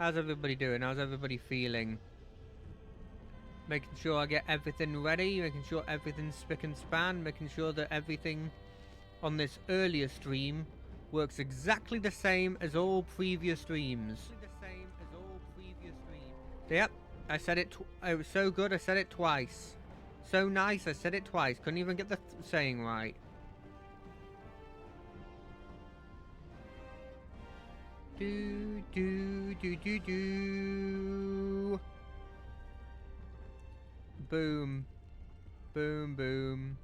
How's everybody doing? How's everybody feeling? Making sure I get everything ready, making sure everything's spick and span, making sure that everything on this earlier stream works exactly the same as all previous streams. Yep, I said it. It was so good. I said it twice. So nice. I said it twice. Couldn't even get the saying right. Do do do do do. Boom, boom, boom.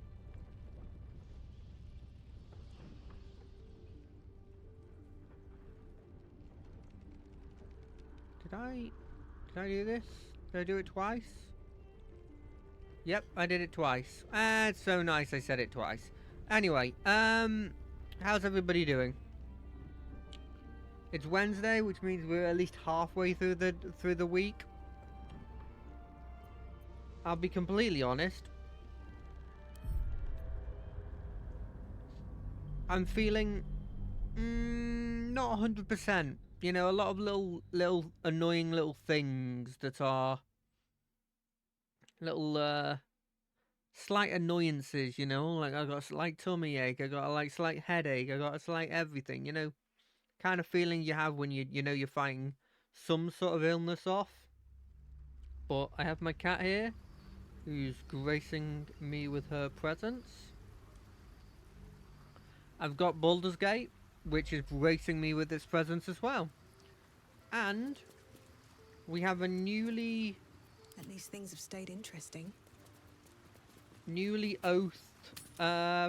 Did I do this? Did I do it twice? Yep, I did it twice. It's so nice I said it twice. Anyway, how's everybody doing? It's Wednesday, which means we're at least halfway through the week. I'll be completely honest. I'm feeling not 100%. You know, a lot of little annoying little things that are little slight annoyances, you know, like I got a slight tummy ache, I got a like slight headache, I got a slight everything, you know, kind of feeling you have when you know you're fighting some sort of illness off. But I have my cat here, who's gracing me with her presence. I've got Baldur's Gate, which is gracing me with its presence as well. And we have a newly... At least things have stayed interesting. Newly oathed Carlash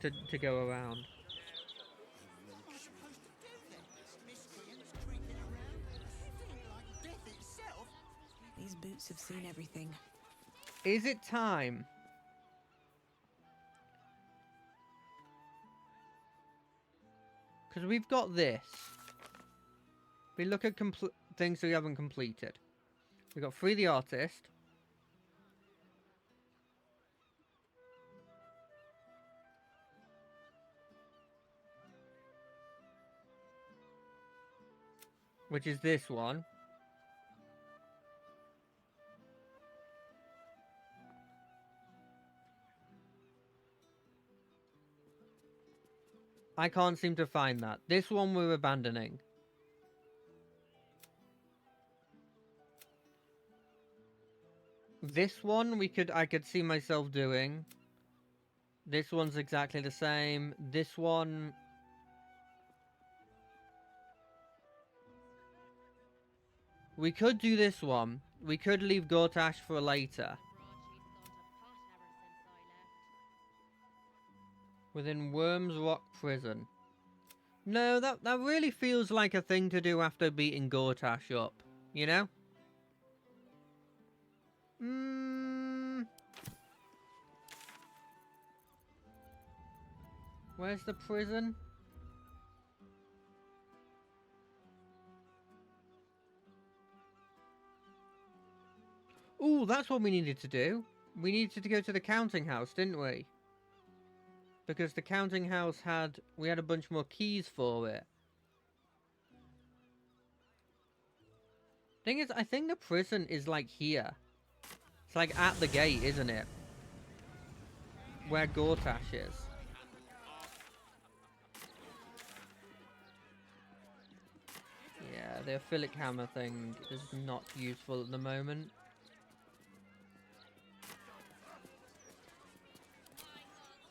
to go around. These boots have seen everything. Is it time? Because we've got this. We look at things we haven't completed. We got Free the Artist. Which is this one. I can't seem to find that. This one we're abandoning. This one I could see myself doing. This one's exactly the same. This one... We could do this one. We could leave Gortash for later. Within Worms Rock Prison. No, that really feels like a thing to do after beating Gortash up. You know? Where's the prison? Ooh, that's what we needed to do. We needed to go to the counting house, didn't we? Because the counting house we had a bunch more keys for it. Thing is, I think the prison is like here. It's like at the gate, isn't it? Where Gortash is. Yeah, the aphilic hammer thing is not useful at the moment.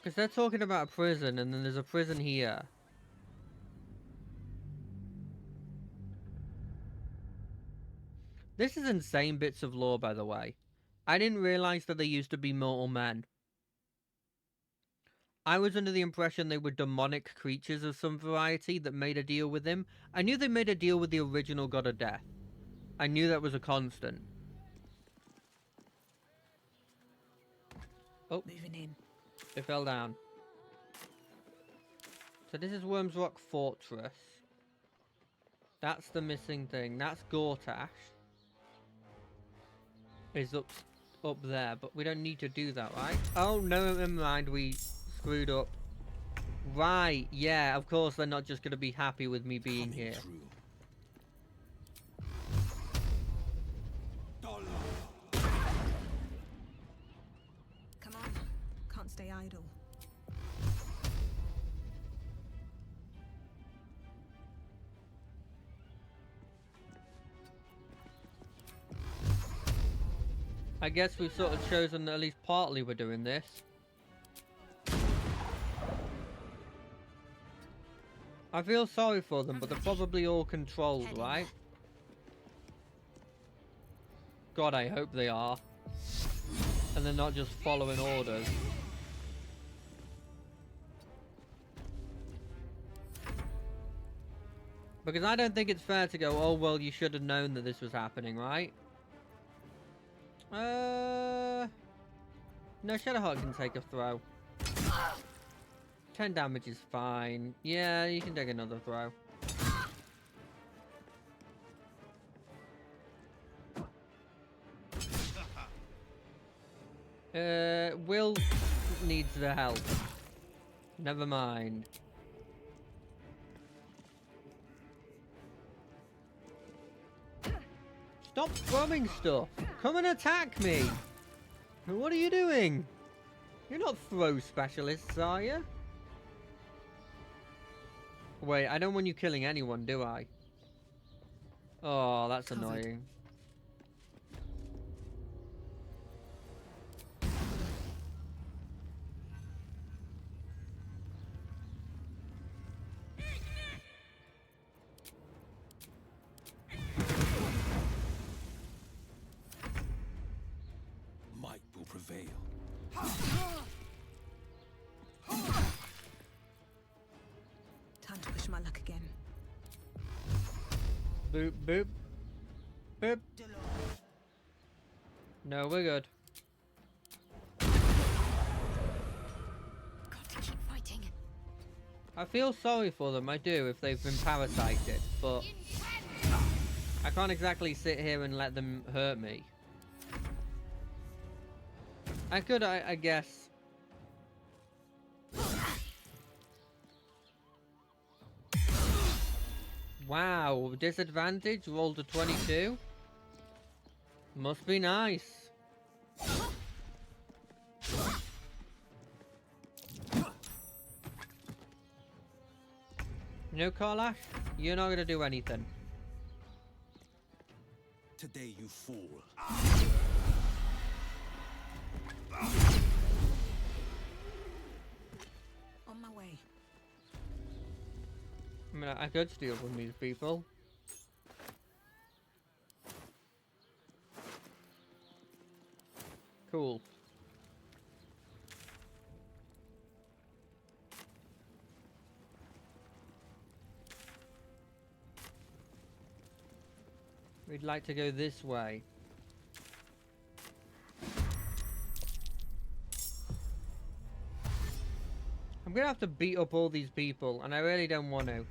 Because they're talking about a prison, and then there's a prison here. This is insane bits of lore, by the way. I didn't realize that they used to be mortal men. I was under the impression they were demonic creatures of some variety that made a deal with him. I knew they made a deal with the original God of Death. I knew that was a constant. Oh. Moving in. It fell down. So this is Worms Rock Fortress. That's the missing thing. That's Gortash. Is up there, but we don't need to do that, right? Oh, no, never mind. We screwed up. Right, yeah, of course they're not just going to be happy with me being here. Come on. Can't stay idle. I guess we've sort of chosen that at least partly we're doing this. I feel sorry for them, but they're probably all controlled, right? God, I hope they are. And they're not just following orders. Because I don't think it's fair to go, oh, well, you should have known that this was happening, right? No, Shadowheart can take a throw. 10 damage is fine. Yeah, you can take another throw. Will needs the help. Never mind. Stop throwing stuff! Come and attack me! What are you doing? You're not throw specialists, are you? Wait, I don't want you killing anyone, do I? Oh, that's annoying. Might will prevail. Time to push my luck again. Boop, boop. Boop. No, we're good. Got to keep fighting. I feel sorry for them, I do, if they've been parasited, but I can't exactly sit here and let them hurt me. I could, I guess. Wow, disadvantage, rolled a 22. Must be nice. No, Karlash, you're not gonna do anything. Today you fool. On my way. I mean, I could steal from these people. Cool. We'd like to go this way. I'm gonna have to beat up all these people, and I really don't want to.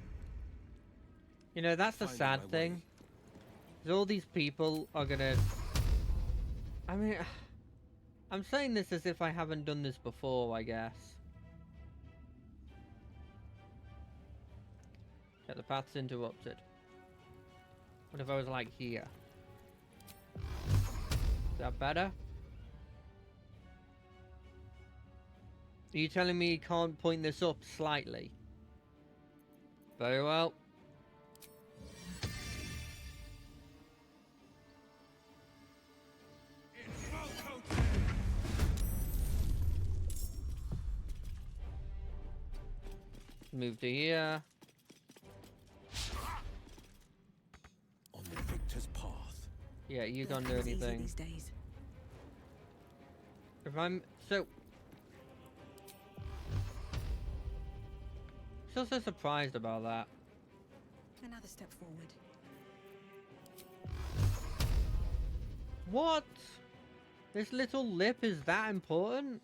You know, that's the sad thing. Is all these people are gonna... I mean, I'm saying this as if I haven't done this before, I guess. Yeah, the path's interrupted. What if I was like here? Is that better? Are you telling me you can't point this up slightly? Very well. Move to here. On the victor's path. Yeah, you Life can't do comes easy anything. these days. If I'm... So... Still so surprised about that. Another step forward. What? This little lip is that important?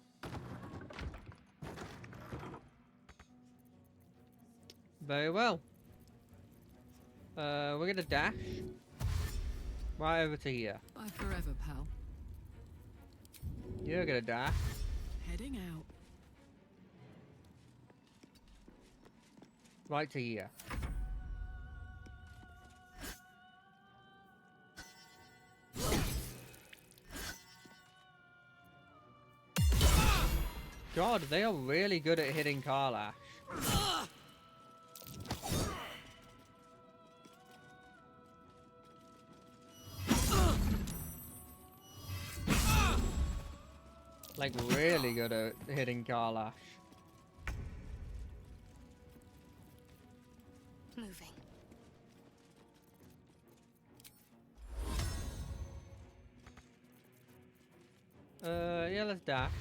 Very well. We're gonna dash. Right over to here. Bye forever, pal. You're gonna dash. Heading out. Right to here. God, they are really good at hitting Karlash. Like, really good at hitting Karlash. Moving. Yeah, let's dash.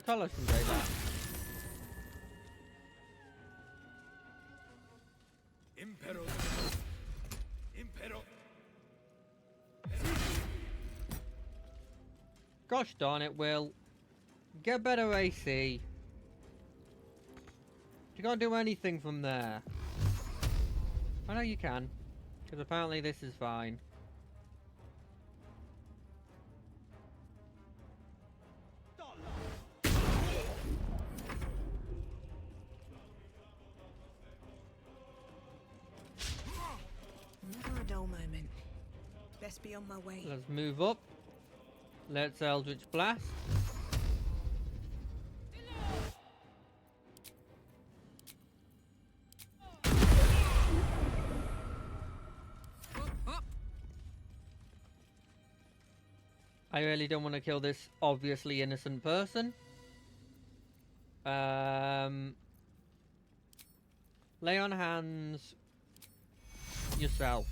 Karlash can take that. Impero. Impero. Gosh darn it, Will. Get better AC. You can't do anything from there. I know you can. Because apparently this is fine. Never a dull moment. Best be on my way. Let's move up. Let's Eldritch Blast. I really don't want to kill this obviously innocent person. Lay on hands yourself.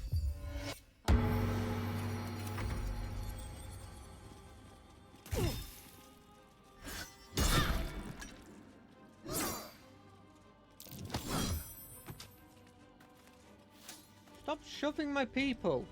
Stop shoving my people.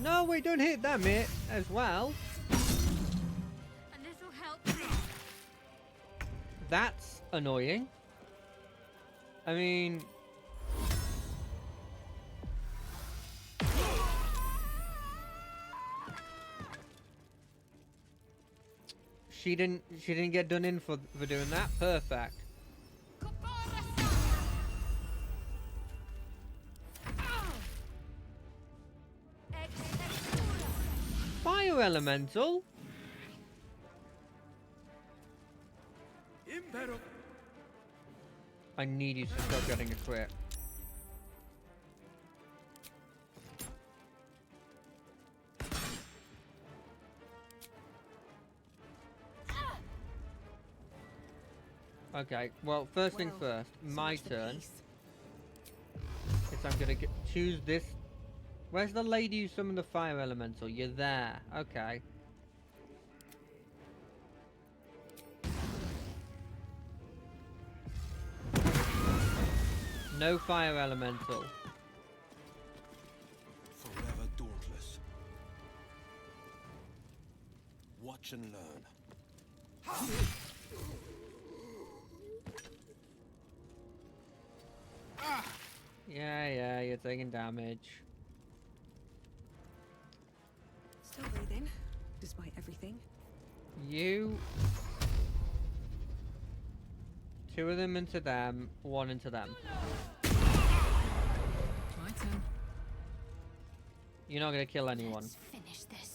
No, wait, don't hit them it as well. And this'll help. That's annoying. I mean... She didn't get done in for doing that. Perfect. Fire elemental. Impero. I need you to stop getting a crit. Okay, well, first things Well, first, so my much for turn peace. is I'm gonna choose this. Where's the lady who summoned the fire elemental? You're there. Okay. No fire elemental. Forever dauntless. Watch and learn. Yeah, you're taking damage. Still breathing, despite everything. You... Two of them into them, one into them. My turn. You're not gonna kill anyone. Let's finish this.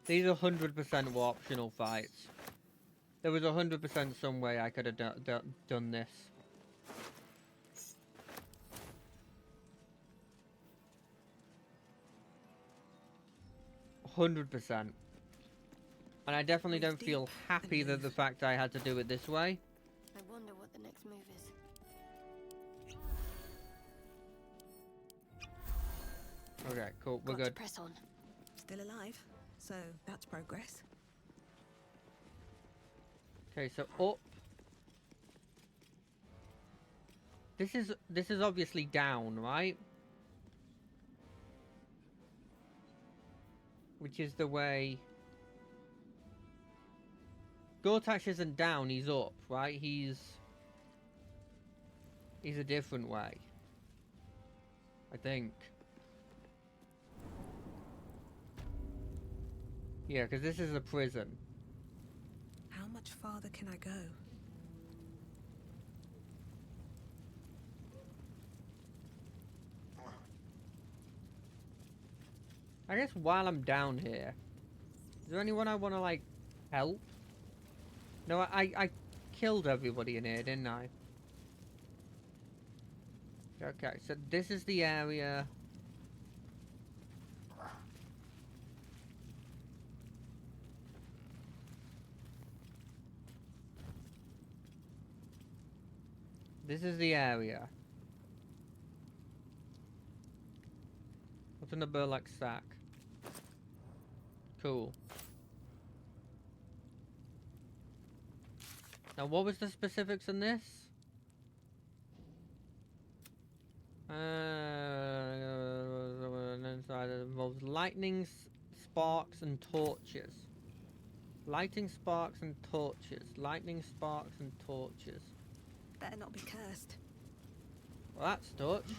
These 100% were optional fights. There was 100% some way I could have done this. %100%. And I definitely don't feel happy that the fact I had to do it this way. I wonder what the next move is. Okay, cool, we're Got to good. press on. Still alive, so that's progress. Okay, so up. This is obviously down, right? Which is the way. Gortash isn't down, he's up, right? He's a different way. I think. Yeah, because this is a prison. How much farther can I go? I guess while I'm down here, is there anyone I want to, like, help? No, I killed everybody in here, didn't I? Okay, so this is the area. This is the area. What's in the burlap sack? Cool. Now, what was the specifics in this? Inside it involves lightning, sparks, and torches. Lighting, sparks, and torches. Lightning, sparks, and torches. Better not be cursed. Well, that's touch.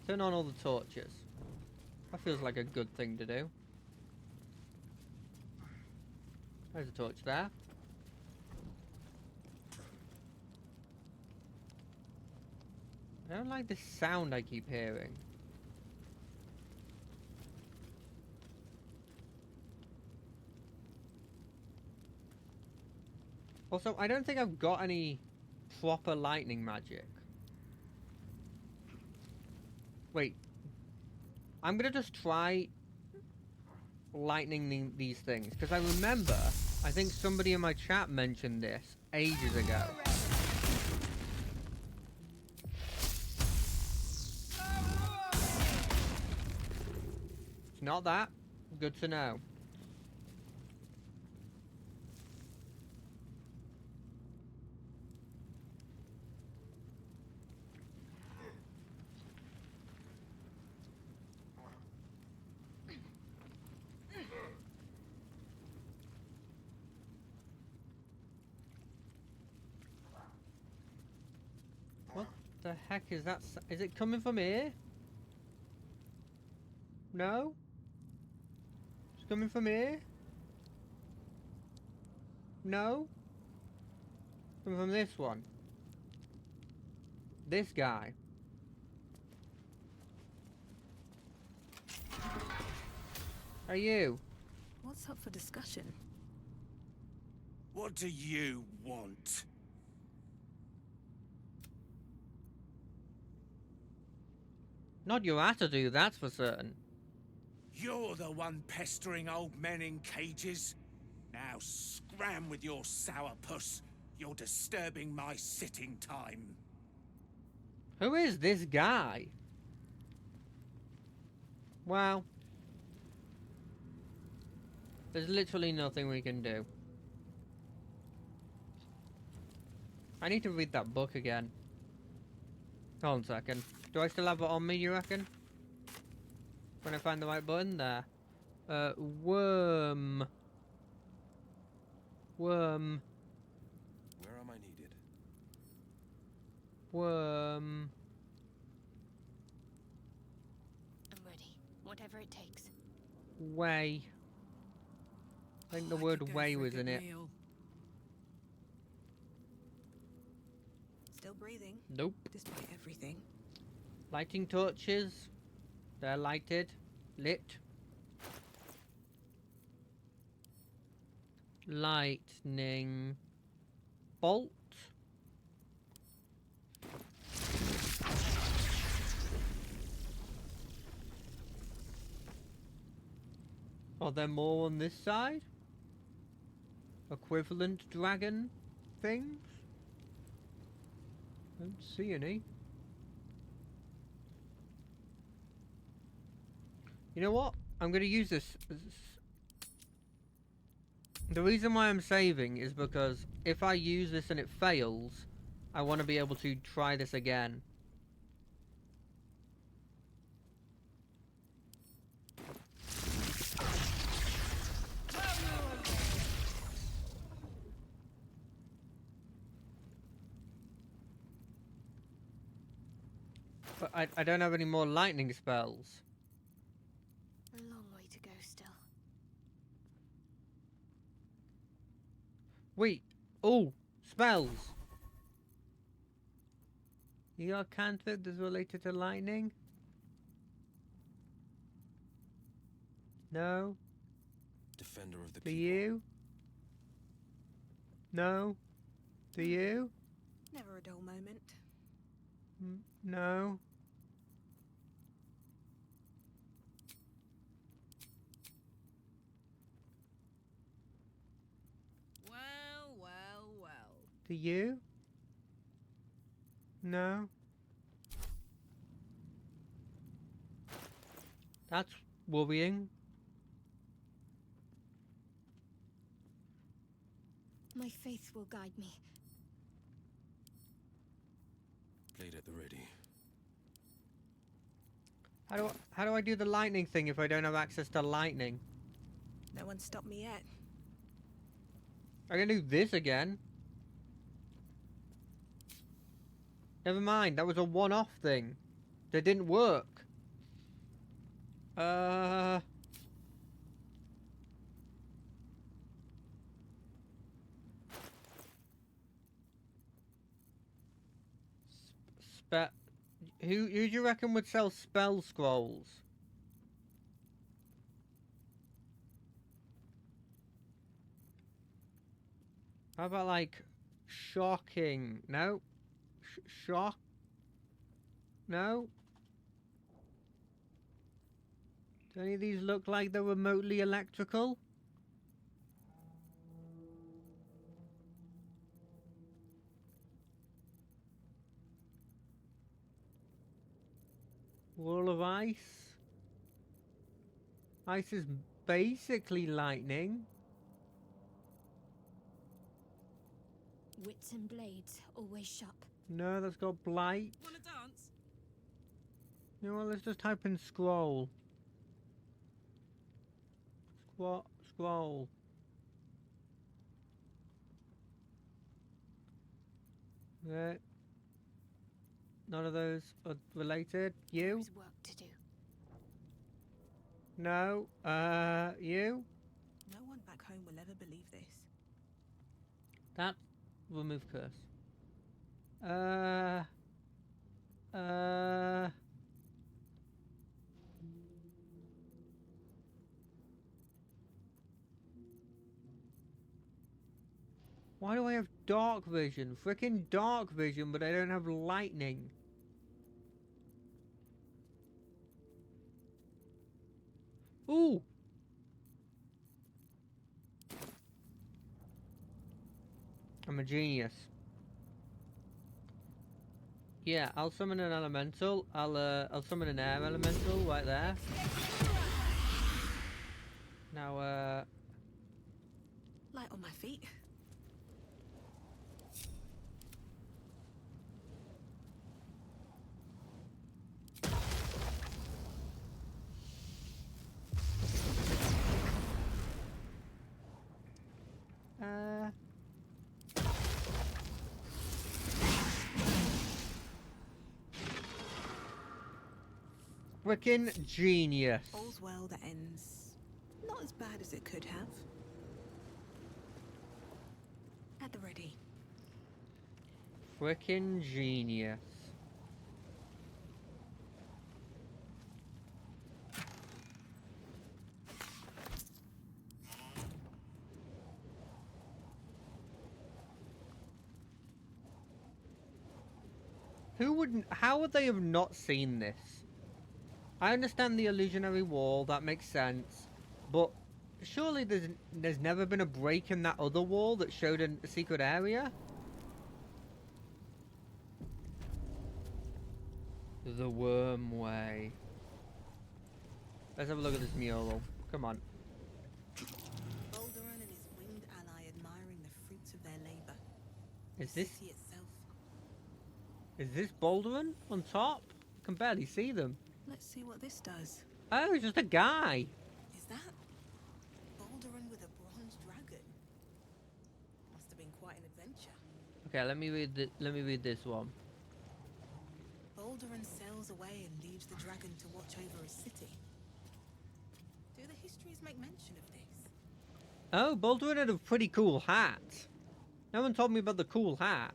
Turn on all the torches. That feels like a good thing to do. There's a torch there. I don't like the sound I keep hearing. Also, I don't think I've got any proper lightning magic. Wait. I'm gonna just try lightning these things, because I remember, I think somebody in my chat mentioned this ages ago. It's not that. Good to know. What the heck is that? Is it coming from here? No? It's coming from here? No? Coming from this one. This guy. Are you? What's up for discussion? What do you want? Not your attitude, that's for certain. You're the one pestering old men in cages. Now scram with your sourpuss. You're disturbing my sitting time. Who is this guy? Well, there's literally nothing we can do. I need to read that book again. Hold on a second. Do I still have it on me, you reckon? When I find the right button there. Worm. Worm. Where am I needed? Worm. I'm ready. Whatever it takes. Way. I think the I word could go way for a was good in it. meal. Still breathing, Nope. despite everything. Lighting torches. They're lighted. Lit. Lightning. Bolt. Are there more on this side? Equivalent dragon things? Don't see any. You know what? I'm going to use this. The reason why I'm saving is because if I use this and it fails, I want to be able to try this again. But I don't have any more lightning spells. A long way to go still. Wait. Oh, spells. You got a cantrip that's related to lightning? No. Defender of the Do people. you? No. Do you? Never a dull moment. No. Well, well, well. Do you? No. That's worrying. My faith will guide me. Blade at the ready. How do I do the lightning thing if I don't have access to lightning? No one stopped me yet. I can do this again. Never mind, that was a one-off thing. That didn't work. Spe- who do you reckon would sell spell scrolls? How about like shocking? No. Shock? No. Do any of these look like they're remotely electrical? Wall of ice? Ice is basically lightning. Wits and blades, always sharp. No, that's got blight. Wanna dance? You know what, let's just type in scroll. Scroll. Yeah. None of those are related. You? There's work to do. No. You? No one back home will ever believe this. That. Remove curse. Why do I have dark vision? Freaking dark vision, but I don't have lightning. Ooh! I'm a genius. Yeah, I'll summon an elemental. I'll summon an air elemental right there. Now, Light on my feet. Frickin' genius. All's well that ends not as bad as it could have. At the ready. Frickin' genius. Who wouldn't? How would they have not seen this? I understand the illusionary wall, that makes sense, but surely there's never been a break in that other wall that showed a secret area? The Worm Way. Let's have a look at this mural. Come on. Balduran and his winged ally admiring the fruits of their labor. Is The this? city itself, Is this Baldwin on top? I can barely see them. Let's see what this does. Oh, it's just a guy. Is that Baldurin with a bronze dragon? Must have been quite an adventure. Okay, let me read this one. Baldurin sails away and leaves the dragon to watch over his city. Do the histories make mention of this? Oh, Baldwin had a pretty cool hat. No one told me about the cool hat.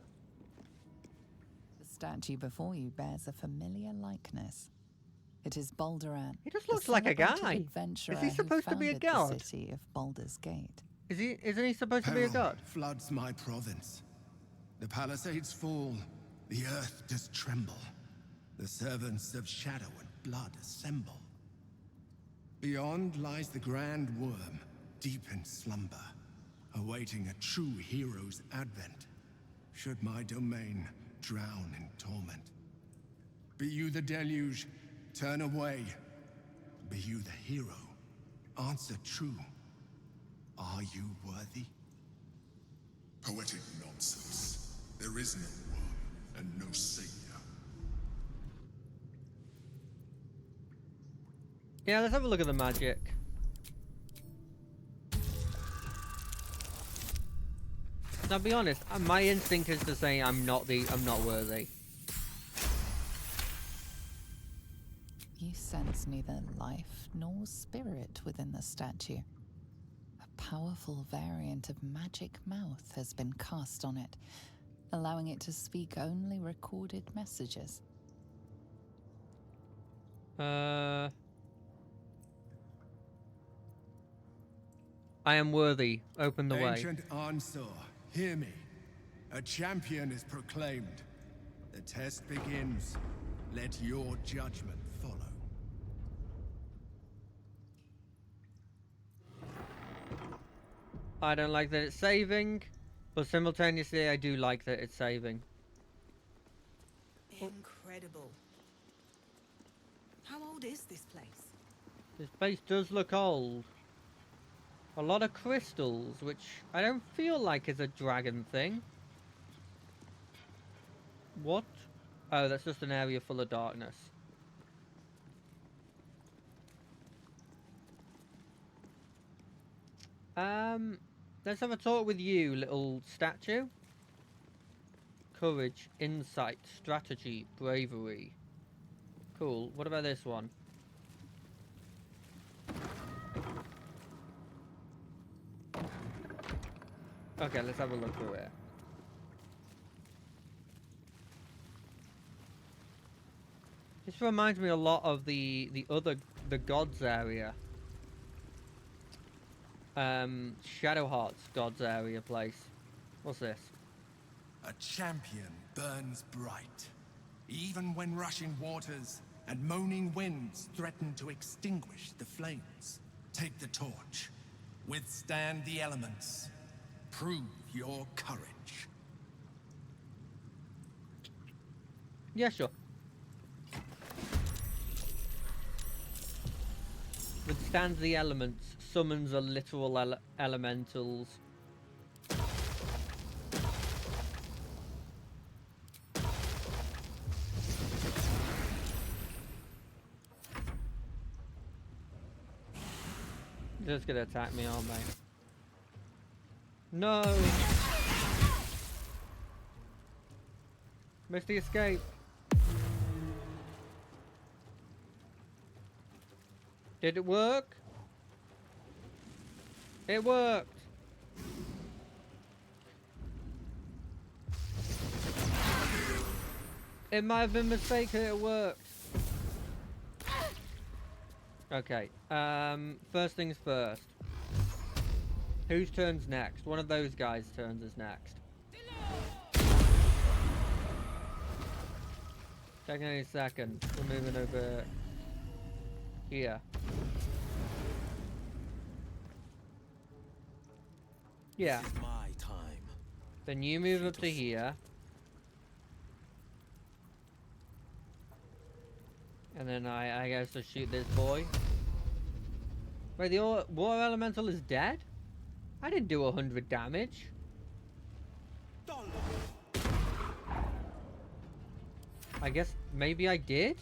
The statue before you bears a familiar likeness. It is Balduran. He just the looks like a celebrated guy. adventurer Is he who supposed to be a founded god? The city of Baldur's Gate. Isn't he supposed to be a god? Floods my province. The palisades fall, the earth does tremble. The servants of shadow and blood assemble. Beyond lies the grand worm, deep in slumber, awaiting a true hero's advent, should my domain drown in torment. Be you the deluge, turn away. Be you the hero, answer true. Are you worthy? Poetic nonsense. There is no worm and no savior. Yeah, let's have a look at the magic. Now, be honest, my instinct is to say I'm not worthy. You sense neither life nor spirit within the statue. A powerful variant of magic mouth has been cast on it, allowing it to speak only recorded messages. I am worthy. Open the way. Ancient Ansar, hear me. A champion is proclaimed. The test begins. Let your judgment follow. I don't like that it's saving, but simultaneously I do like that it's saving. Incredible. How old is this place? This place does look old. A lot of crystals, which I don't feel like is a dragon thing. What? Oh, that's just an area full of darkness. Let's have a talk with you, little statue. Courage, insight, strategy, bravery. Cool. What about this one? Okay, let's have a look through it. This reminds me a lot of the gods area. Shadowheart's gods area place. What's this? A champion burns bright, even when rushing waters and moaning winds threaten to extinguish the flames. Take the torch. Withstand the elements. Prove your courage. Yeah, sure. Withstands the elements, summons a literal elementals. They're just gonna attack me, aren't they? No! Missed the escape. Did it work? It worked! It might have been mistaken, it worked. Okay, first things first. Whose turn's next? One of those guys' turns is next. Taking a second. We're moving over here. Yeah. This is my time. Then you move up to here. And then I guess to shoot this boy. Wait, the water elemental is dead? I didn't do 100 damage. I guess maybe I did?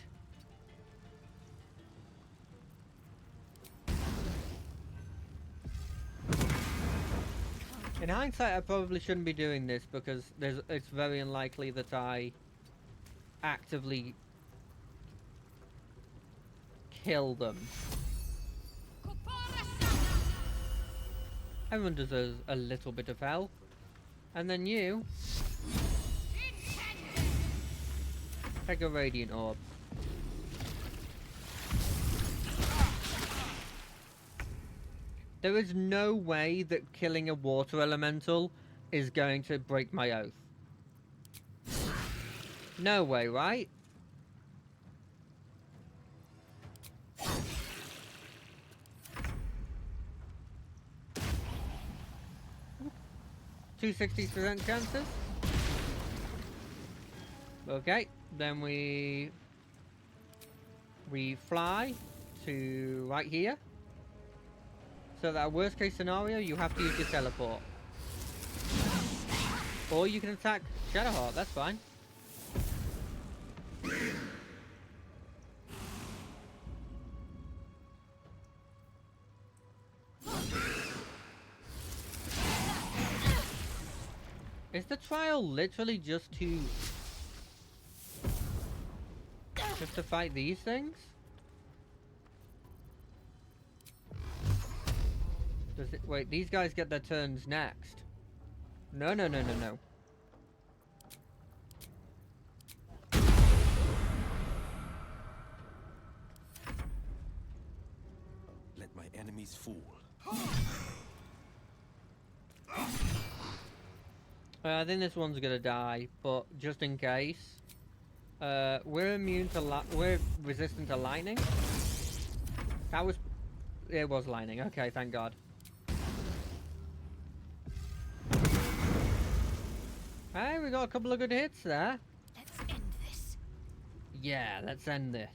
In hindsight, I probably shouldn't be doing this because it's very unlikely that I actively kill them. Everyone deserves a little bit of hell. And then you take a radiant orb. There is no way that killing a water elemental is going to break my oath. No way, right? Two 60% chances. Okay, then we fly to right here. So that worst case scenario, you have to use your teleport. Or you can attack Shadowheart, that's fine. Is the trial literally just to fight these things? Does it wait, these guys get their turns next. No. Let my enemies fall. I think this one's gonna die, but just in case. We're immune to we're resistant to lightning. It was lightning. Okay, thank God. Hey, we got a couple of good hits there. Let's end this. Yeah, let's end this.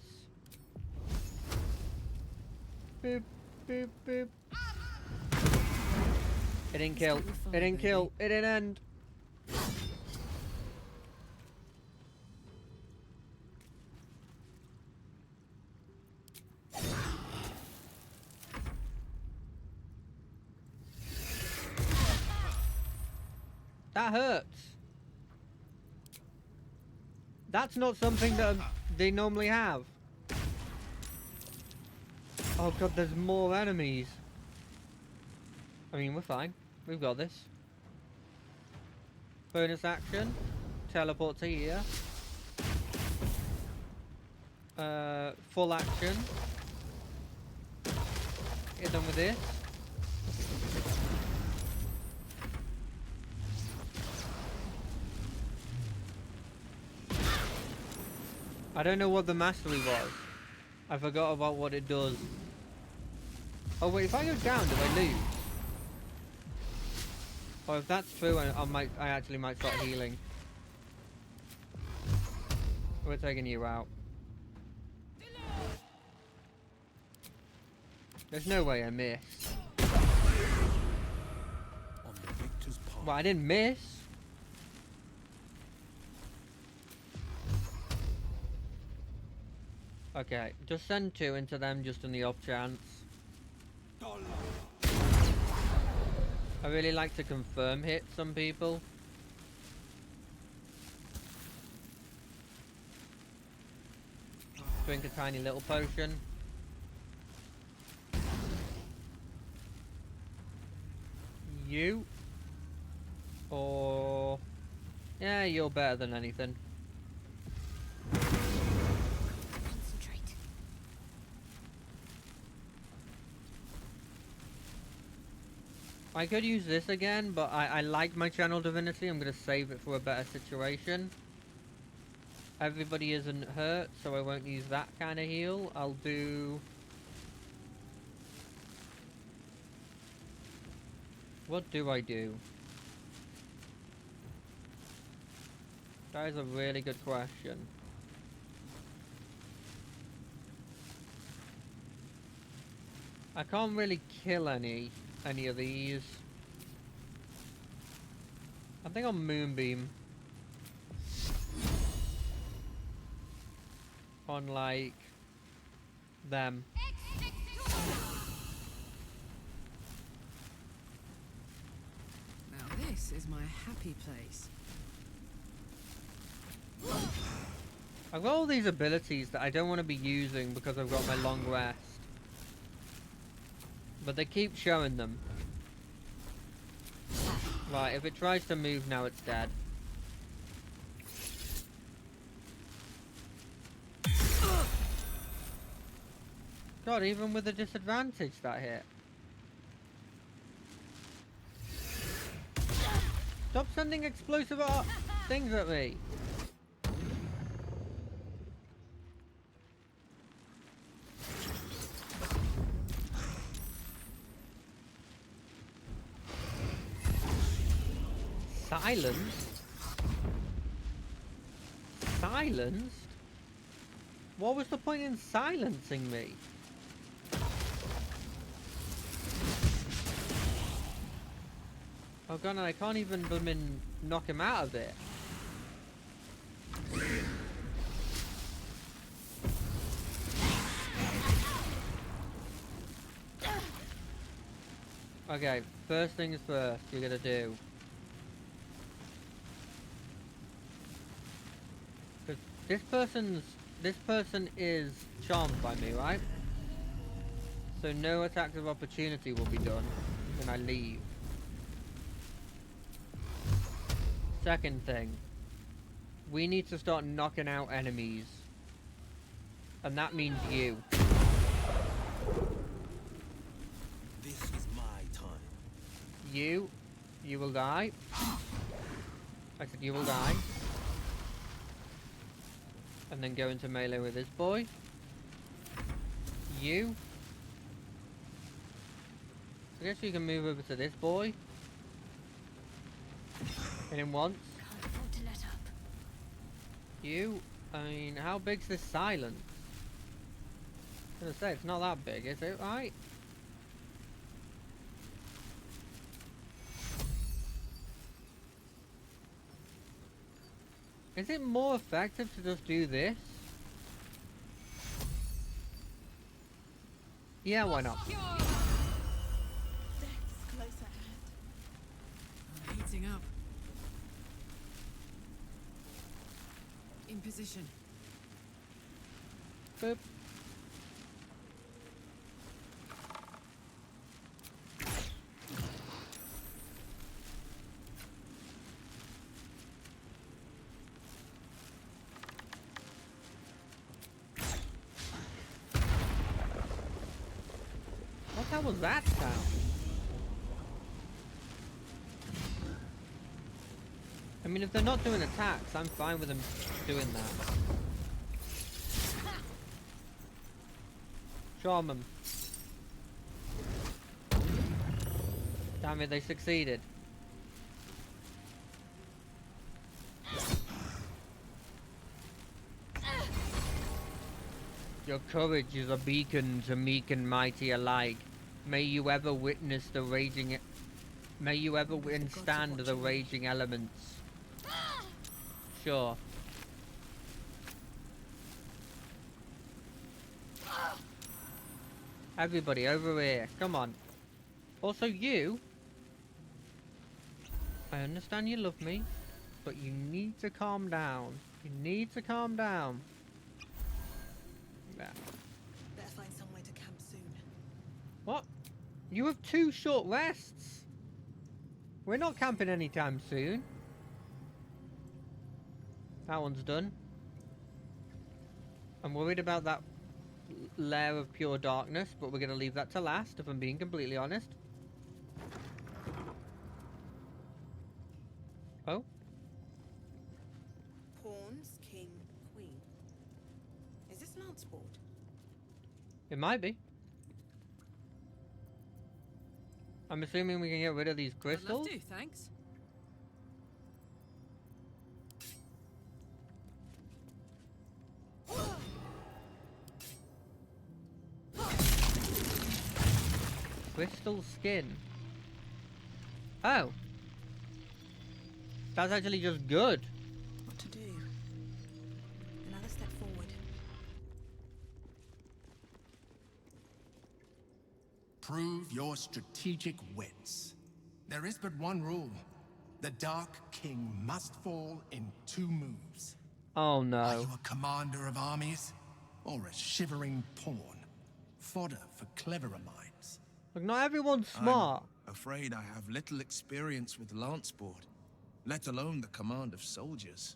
Boop, boop, boop. It didn't kill. It didn't kill. It didn't end. That hurts. That's not something that they normally have. Oh god, there's more enemies. I mean, we're fine. We've got this. Bonus action. Teleport to here. Full action. Hit them with this. I don't know what the mastery was. I forgot about what it does. Oh wait, if I go down, do I lose? Or if that's true, I actually might start healing. We're taking you out. There's no way I missed. On the victor's path. Well, I didn't miss. Okay, just send 2 into them just on the off chance. I really like to confirm hit some people. Drink a tiny little potion. You. Or... yeah, you're better than anything. Concentrate. I could use this again, but I like my channel divinity. I'm going to save it for a better situation. Everybody isn't hurt, so I won't use that kind of heal. I'll do... what do I do? That is a really good question. I can't really kill any of these. I think I'll Moonbeam. on like them. Now this is my happy place. I've got all these abilities that I don't want to be using because I've got my long rest. But they keep showing them. Right, if it tries to move now, it's dead. God, even with a disadvantage that hit. Stop sending explosive things at me. Silenced? Silenced? What was the point in silencing me? Oh god, I can't even knock him out of it. Okay, first things first, you're gonna do. This person is charmed by me, right? So no attacks of opportunity will be done when I leave. Second thing, we need to start knocking out enemies. And that means you. This is my time. You will die. I said you will die. And then go into melee with this boy. You. I guess you can move over to this boy. Hit him once. Can't afford to let up. You. I mean, how big's this silence? I was gonna say, it's not that big, is it? Right? Is it more effective to just do this? Yeah, why not? Death's close at hand. I'm heating up. In position. Boop. What the hell was that sound? I mean, if they're not doing attacks, I'm fine with them doing that. Charm them. Damn it, they succeeded. Your courage is a beacon to meek and mighty alike. May you ever witness the raging... May you ever withstand the raging elements. Sure. Everybody over here, come on. Also you. I understand you love me, but you need to calm down. You need to calm down. Yeah. Better find somewhere to camp soon. What? You have 2 short rests. We're not camping anytime soon. That one's done. I'm worried about that lair of pure darkness, but we're going to leave that to last, if I'm being completely honest. Oh? Pawns, king, queen. Is this lance board? It might be. I'm assuming we can get rid of these I'd love crystals. to, thanks. Crystal skin. Oh. That's actually just good. What to do? Another step forward. Prove your strategic wits. There is but one rule. The Dark King must fall in 2 moves. Oh Are no. you a commander of armies? Or a shivering pawn? Fodder for cleverer minds. Look, not everyone's smart. I'm afraid I have little experience with lance sport, let alone the command of soldiers.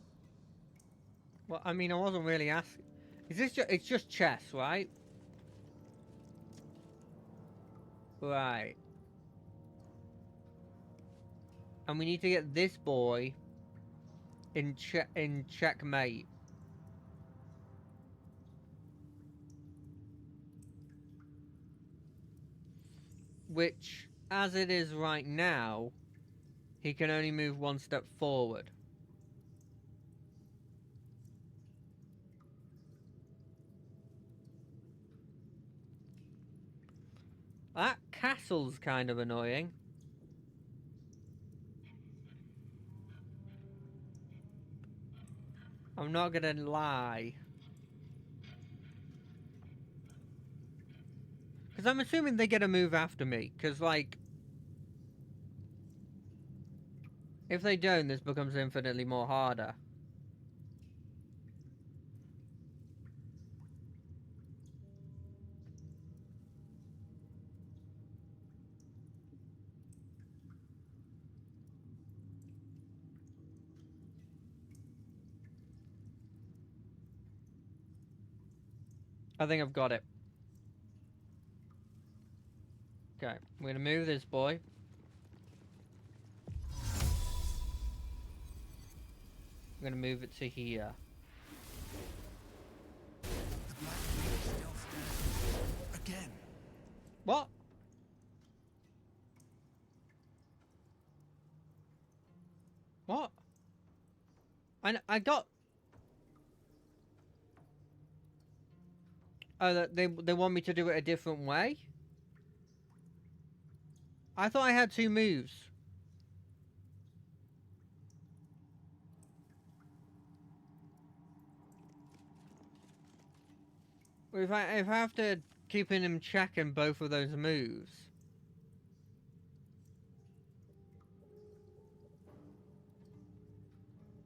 Well, I mean, I wasn't really asking. Is this just... It's just chess, right? Right. And we need to get this boy in checkmate. Which, as it is right now, he can only move 1 step forward. That castle's kind of annoying. I'm not gonna lie. Because I'm assuming they get a move after me. Because, like, if they don't, this becomes infinitely more harder. I think I've got it. Okay, we're gonna move this boy. I'm gonna move it to here. The Black King still stands. Again. What? What? I got... Oh, they want me to do it a different way? I thought I had 2 moves. If I have to keep him checking both of those moves.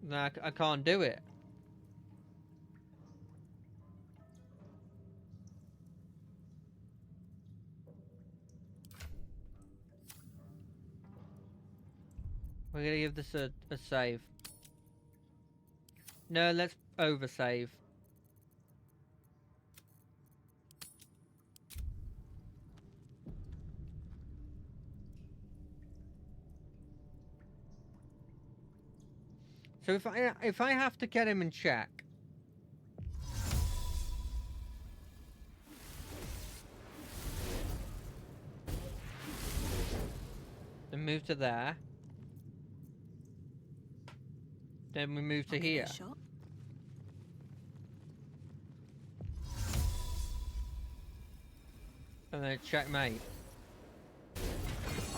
No, I can't do it. We're gonna give this a save. No, let's oversave. So if I have to get him in check, then move to there. Then we move to I'll give it here. a shot. And then checkmate.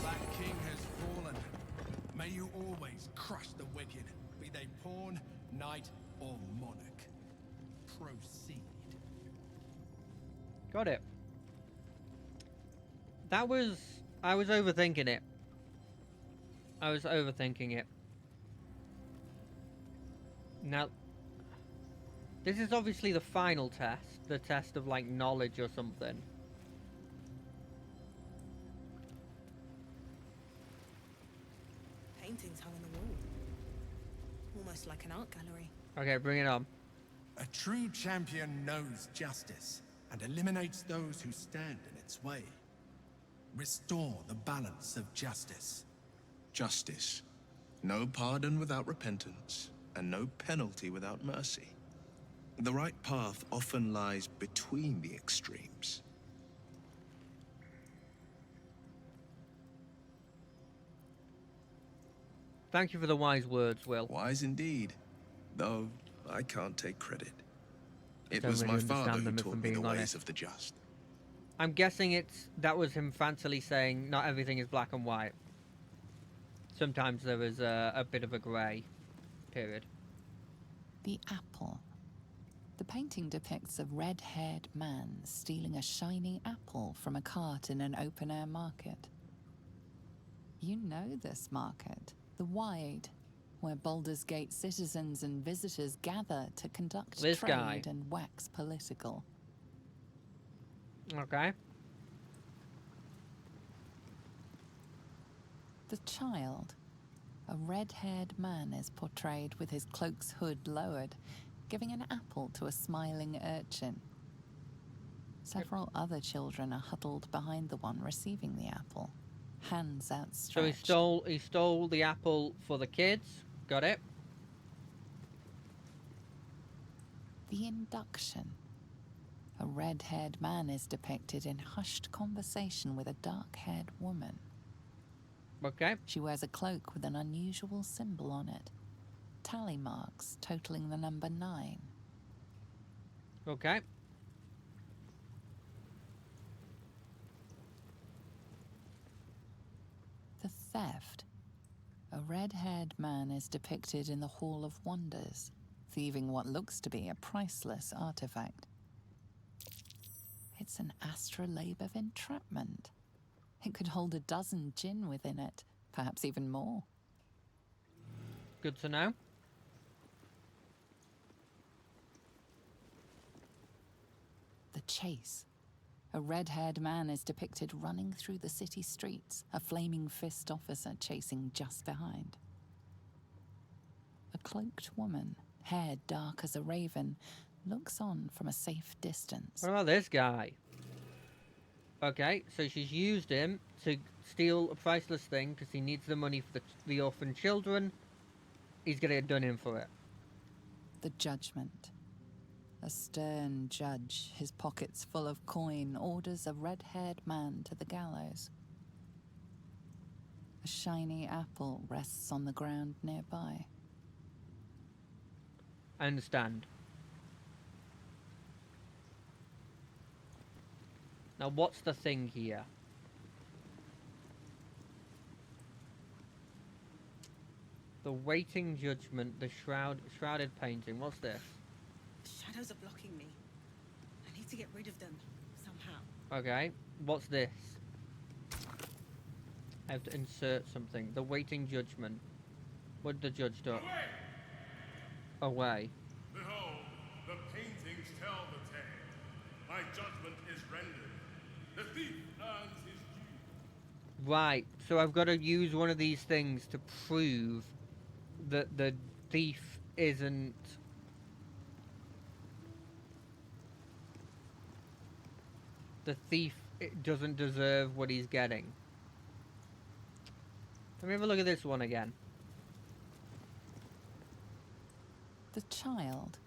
Black King has fallen. May you always crush the wicked, be they pawn, knight, or monarch. Proceed. Got it. That was... I was overthinking it. I was overthinking it. Now, this is obviously the final test. The test of, like, knowledge or something. Paintings hung on the wall. Almost like an art gallery. Okay, bring it on. A true champion knows justice and eliminates those who stand in its way. Restore the balance of justice. Justice. No pardon without repentance, and no penalty without mercy. The right path often lies between the extremes. Thank you for the wise words, Will. Wise indeed, though I can't take credit. It don't was really my father understand who them, if taught I'm me the being ways honest. of the just. I'm guessing that was him fancily saying not everything is black and white. Sometimes there is a bit of a grey period. The apple. The painting depicts a red-haired man stealing a shiny apple from a cart in an open-air market. You know this market, the Wide, where Baldur's Gate citizens and visitors gather to conduct This trade guy. and wax political. Okay. The Child. A red-haired man is portrayed with his cloak's hood lowered, giving an apple to a smiling urchin. Several other children are huddled behind the one receiving the apple, hands outstretched. So he stole the apple for the kids. Got it. The Induction. A red-haired man is depicted in hushed conversation with a dark-haired woman. Okay. She wears a cloak with an unusual symbol on it. Tally marks totaling the number 9. Okay. The Theft. A red-haired man is depicted in the Hall of Wonders, thieving what looks to be a priceless artifact. It's an astrolabe of entrapment. It could hold a dozen djinn within it, perhaps even more. Good to know. The Chase. A red-haired man is depicted running through the city streets, a flaming fist officer chasing just behind. A cloaked woman, hair dark as a raven, looks on from a safe distance. What about this guy? Okay, so she's used him to steal a priceless thing because he needs the money for the orphan children. He's gonna get done in for it. The Judgment. A stern judge, his pockets full of coin, orders a red-haired man to the gallows. A shiny apple rests on the ground nearby. I understand. Now, what's the thing here? The Waiting Judgment, the shrouded painting. What's this? The shadows are blocking me. I need to get rid of them somehow. Okay, what's this? I have to insert something. The Waiting Judgment. What did the judge do? Away. Behold, the paintings tell the tale. My judgment is rendered. The thief earns his due. Right, so I've got to use one of these things to prove that the thief isn't... The thief doesn't deserve what he's getting. Let me have a look at this one again. The Child.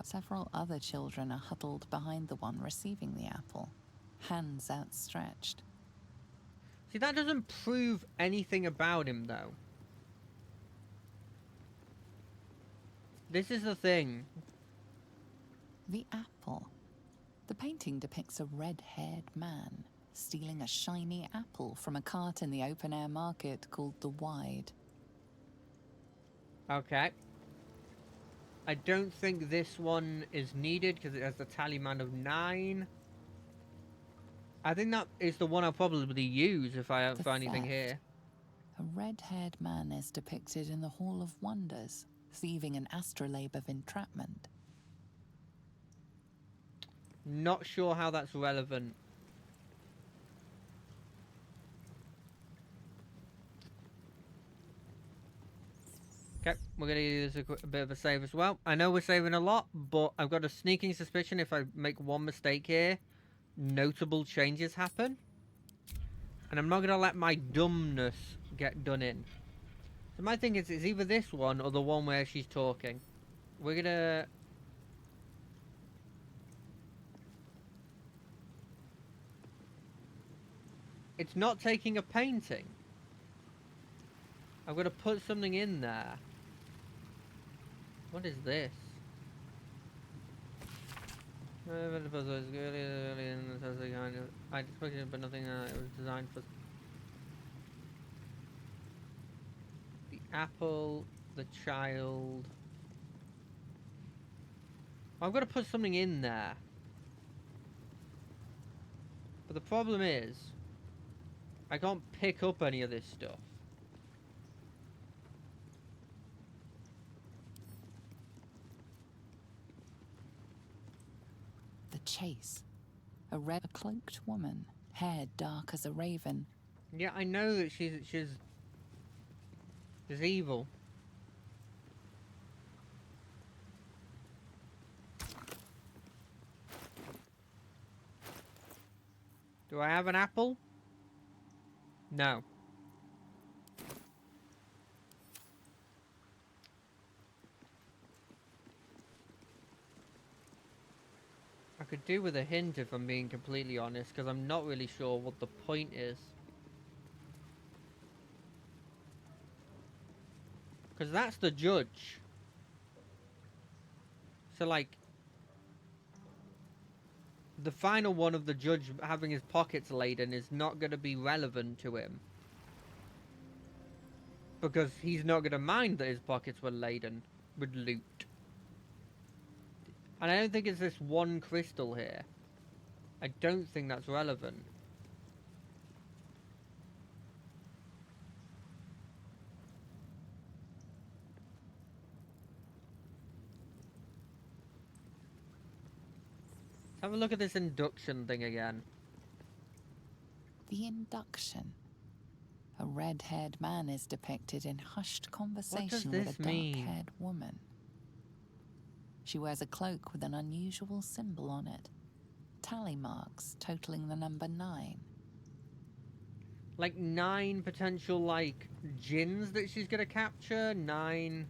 Several other children are huddled behind the one receiving the apple, hands outstretched. See, that doesn't prove anything about him, though. This is the thing. The Apple. The painting depicts a red-haired man stealing a shiny apple from a cart in the open-air market called the Wide. Okay. I don't think this one is needed because it has the talisman of 9. I think that is the one I'll probably use if I don't find anything here. A red-haired man is depicted in the Hall of Wonders, thieving an astrolabe of entrapment. Not sure how that's relevant. Okay, we're going to use a bit of a save as well. I know we're saving a lot, but I've got a sneaking suspicion if I make one mistake here, notable changes happen. And I'm not going to let my dumbness get done in. So my thing is, it's either this one or the one where she's talking. We're going to... It's not taking a painting. I'm going to put something in there. What is this? I expected it, but nothing. It was designed for the apple, the child. I've got to put something in there. But the problem is, I can't pick up any of this stuff. The chase. A red cloaked woman, hair dark as a raven. Yeah, I know that she's evil. Do I have an apple? No. I could do with a hint if I'm being completely honest, because I'm not really sure what the point is. Because that's the judge. So, like, the final one of the judge having his pockets laden is not going to be relevant to him. Because he's not going to mind that his pockets were laden with loot. And I don't think it's this one crystal here. I don't think that's relevant. Let's have a look at this induction thing again. The induction. A red-haired man is depicted in hushed conversation with this a mean? dark-haired woman. She wears a cloak with an unusual symbol on it. Tally marks totaling the number 9. Like 9 potential, like, djinns that she's gonna capture? 9...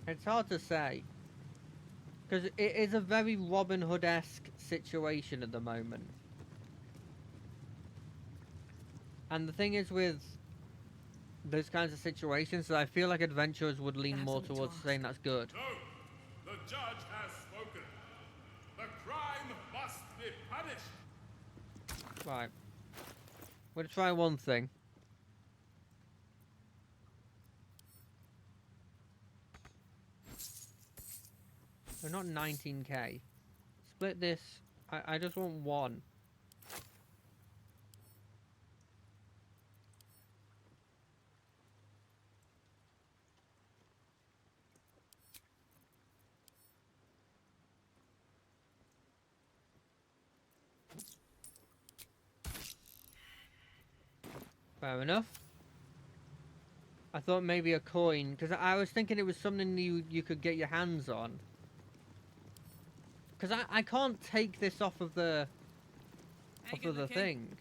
It's hard to say. Because it is a very Robin Hood-esque situation at the moment. And the thing is with those kinds of situations, I feel like adventurers would lean more towards saying that's good. So, the judge has spoken. The crime must be punished. Right. We're gonna try one thing. So not 19k. Split this. I just want 1. Fair enough. I thought maybe a coin, because I was thinking it was something you could get your hands on. Because I can't take this off of the thing.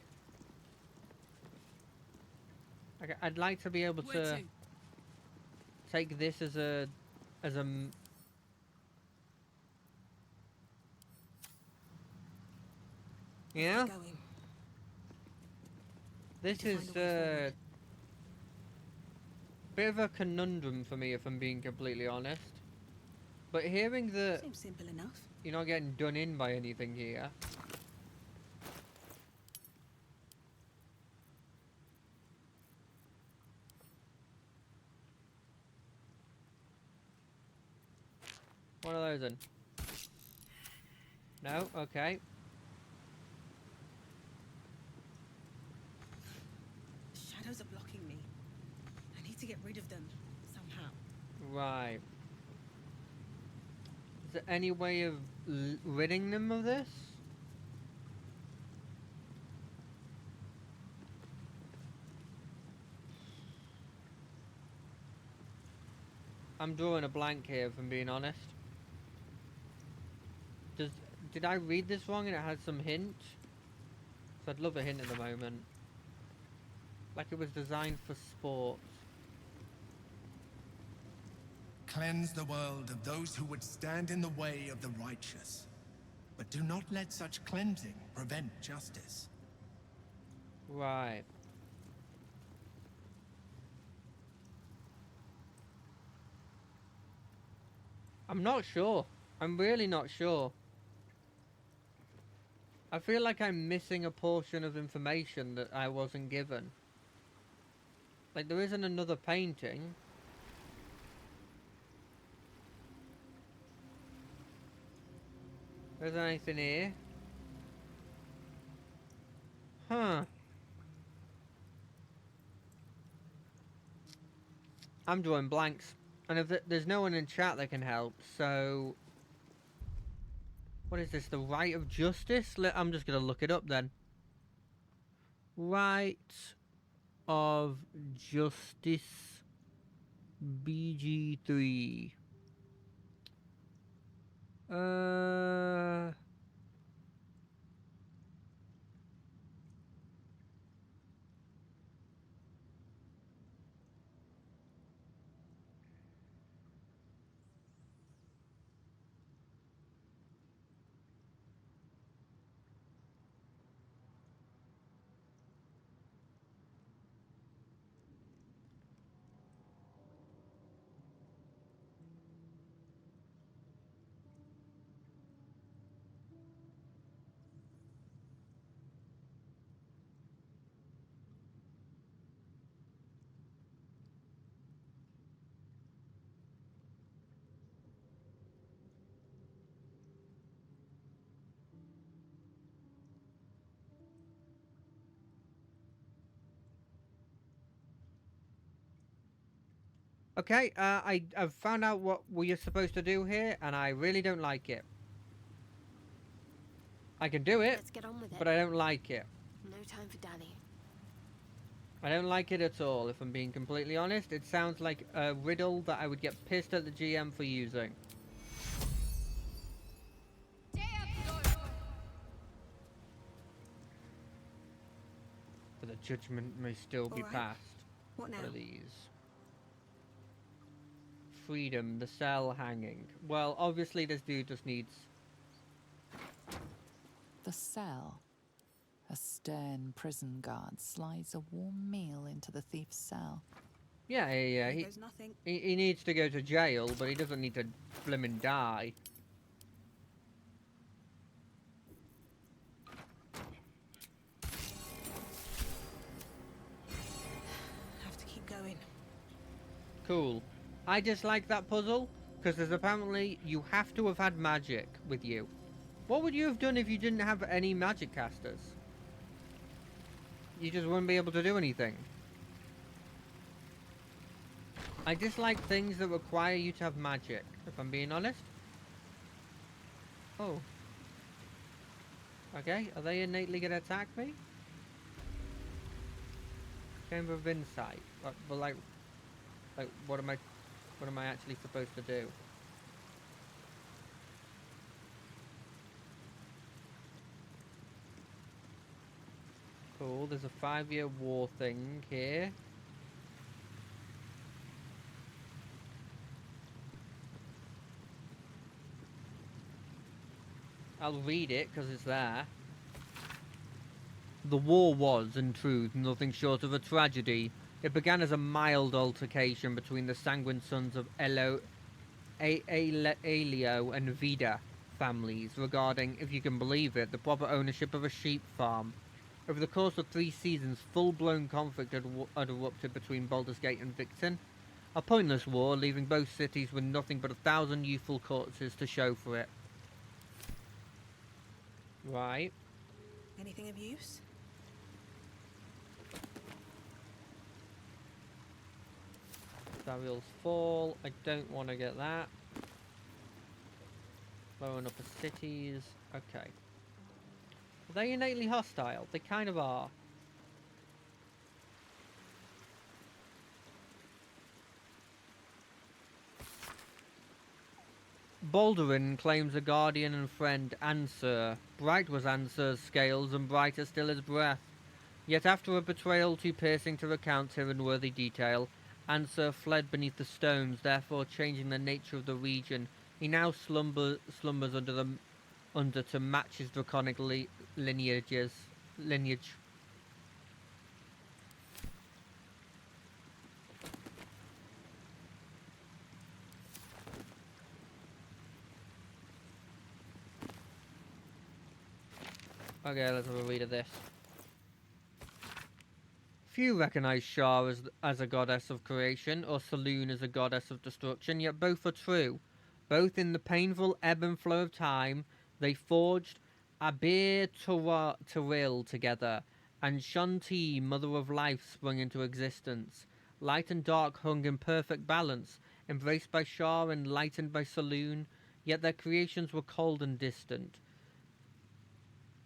I'd like to be able to take this as a yeah. This is a bit of a conundrum for me, if I'm being completely honest. But hearing that Seems simple enough. you're not getting done in by anything here. What are those in? No? Okay. Shadows are blocking me. I need to get rid of them somehow. Right. Is there any way of ridding them of this? I'm drawing a blank here, if I'm being honest. Did I read this wrong and it had some hint? So I'd love a hint at the moment. Like it was designed for sport. Cleanse the world of those who would stand in the way of the righteous. But do not let such cleansing prevent justice. Right. I'm not sure. I'm really not sure. I feel like I'm missing a portion of information that I wasn't given. Like, there isn't another painting. Is there anything here? Huh. I'm drawing blanks. And if there's no one in chat that can help, so... What is this? The right of justice? I'm just going to look it up then. Right of justice BG3. Okay, I've found out what we're supposed to do here, and I really don't like it. I can do it, Let's get on with it. but I don't like it. No time for dallying. I don't like it at all, if I'm being completely honest. It sounds like a riddle that I would get pissed at the GM for using. But the judgment may still be All right. passed. What now? What are these? Freedom, the cell hanging. Well, obviously this dude just needs... The cell. A stern prison guard slides a warm meal into the thief's cell. Yeah, Here goes nothing. he needs to go to jail, but he doesn't need to blimmin' die. Have to keep going. Cool. I dislike that puzzle, because there's apparently... You have to have had magic with you. What would you have done if you didn't have any magic casters? You just wouldn't be able to do anything. I dislike things that require you to have magic, if I'm being honest. Oh. Okay, are they innately gonna attack me? Chamber of Insight. But like, what am I actually supposed to do? Cool, there's a 5-year war thing here. I'll read it, because it's there. The war was, in truth, nothing short of a tragedy. It began as a mild altercation between the sanguine sons of Elio and Vida families regarding, if you can believe it, the proper ownership of a sheep farm. Over the course of 3 seasons, full-blown conflict had erupted between Baldur's Gate and Victon. A pointless war, leaving both cities with nothing but 1,000 youthful corpses to show for it. Right. Anything of use? Saville's Fall. I don't want to get that. Blowing up the cities. Okay. Are they innately hostile? They kind of are. Baldurin claims a guardian and friend, Ansur. Bright was Ansur's scales, and brighter still his breath. Yet after a betrayal too piercing to recount here in worthy detail, Ansur fled beneath the stones, therefore changing the nature of the region. He now slumbers under to match his draconic lineage. Okay, let's have a read of this. Few recognize Shah as a goddess of creation or Saloon as a goddess of destruction, yet both are true. Both in the painful ebb and flow of time, they forged Abir Turil together, and Shanti, Mother of Life, sprung into existence. Light and dark hung in perfect balance, embraced by Shah and lightened by Saloon, yet their creations were cold and distant.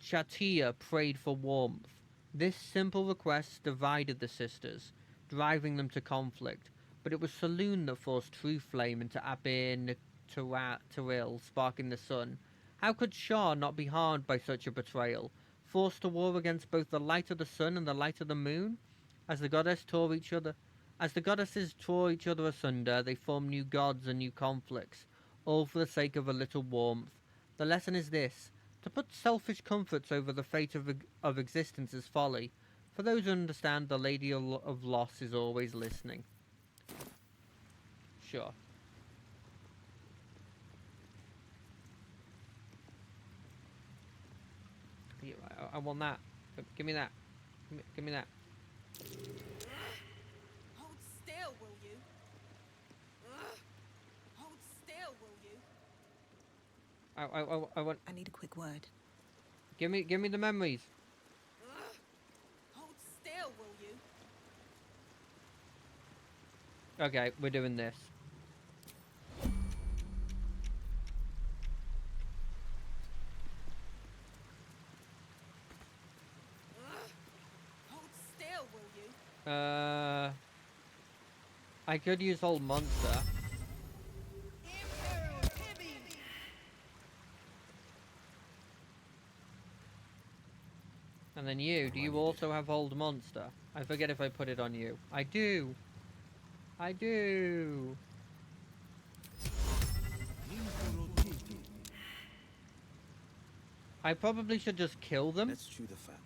Chatia prayed for warmth. This simple request divided the sisters, driving them to conflict, but it was Saloon that forced true flame into Abir Turil, sparking the sun. How could Shah not be harmed by such a betrayal, forced to war against both the light of the sun and the light of the moon? As the goddesses tore each other asunder, they formed new gods and new conflicts, all for the sake of a little warmth. The lesson is this: to put selfish comforts over the fate of existence is folly. For those who understand, the Lady of Loss is always listening. Sure. Yeah, I want that. Give me that. Give me that. Hold still, will you? Hold still, will you? I want. I need a quick word. Give me the memories. Hold still, will you? Okay, we're doing this. Hold still, will you? I could use Old Monster. And then you, do you also have Old Monster? I forget if I put it on you. I do. I do. I probably should just kill them. Let's chew the fat.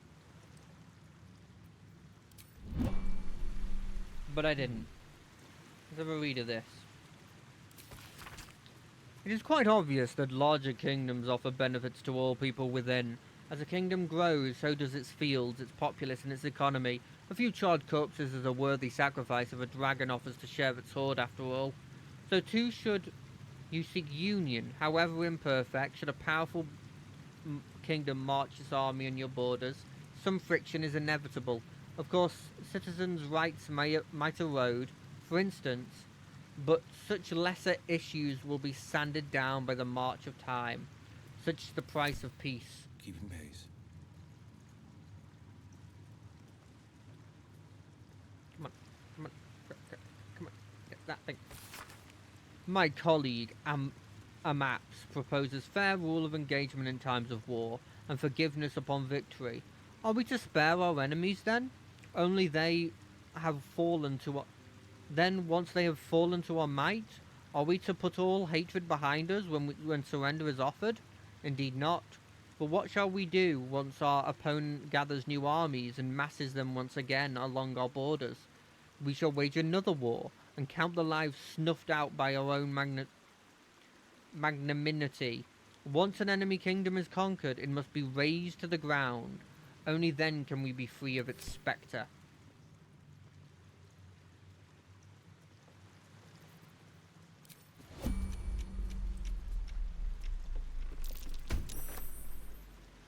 But I didn't. Let's have a read of this. It is quite obvious that larger kingdoms offer benefits to all people within. As a kingdom grows, so does its fields, its populace, and its economy. A few charred corpses is a worthy sacrifice if a dragon offers to share its hoard after all. So too should you seek union, however imperfect. Should a powerful kingdom march its army on your borders, some friction is inevitable. Of course, citizens' rights might erode, for instance, but such lesser issues will be sanded down by the march of time. Such is the price of peace. Keeping pace. Come on, come on, come on, get that thing. My colleague, Amaps, proposes fair rule of engagement in times of war, and forgiveness upon victory. Are we to spare our enemies then? Only they have fallen to Then, once they have fallen to our might, are we to put all hatred behind us when surrender is offered? Indeed not. But what shall we do once our opponent gathers new armies and masses them once again along our borders? We shall wage another war, and count the lives snuffed out by our own magnanimity. Once an enemy kingdom is conquered, it must be razed to the ground. Only then can we be free of its spectre.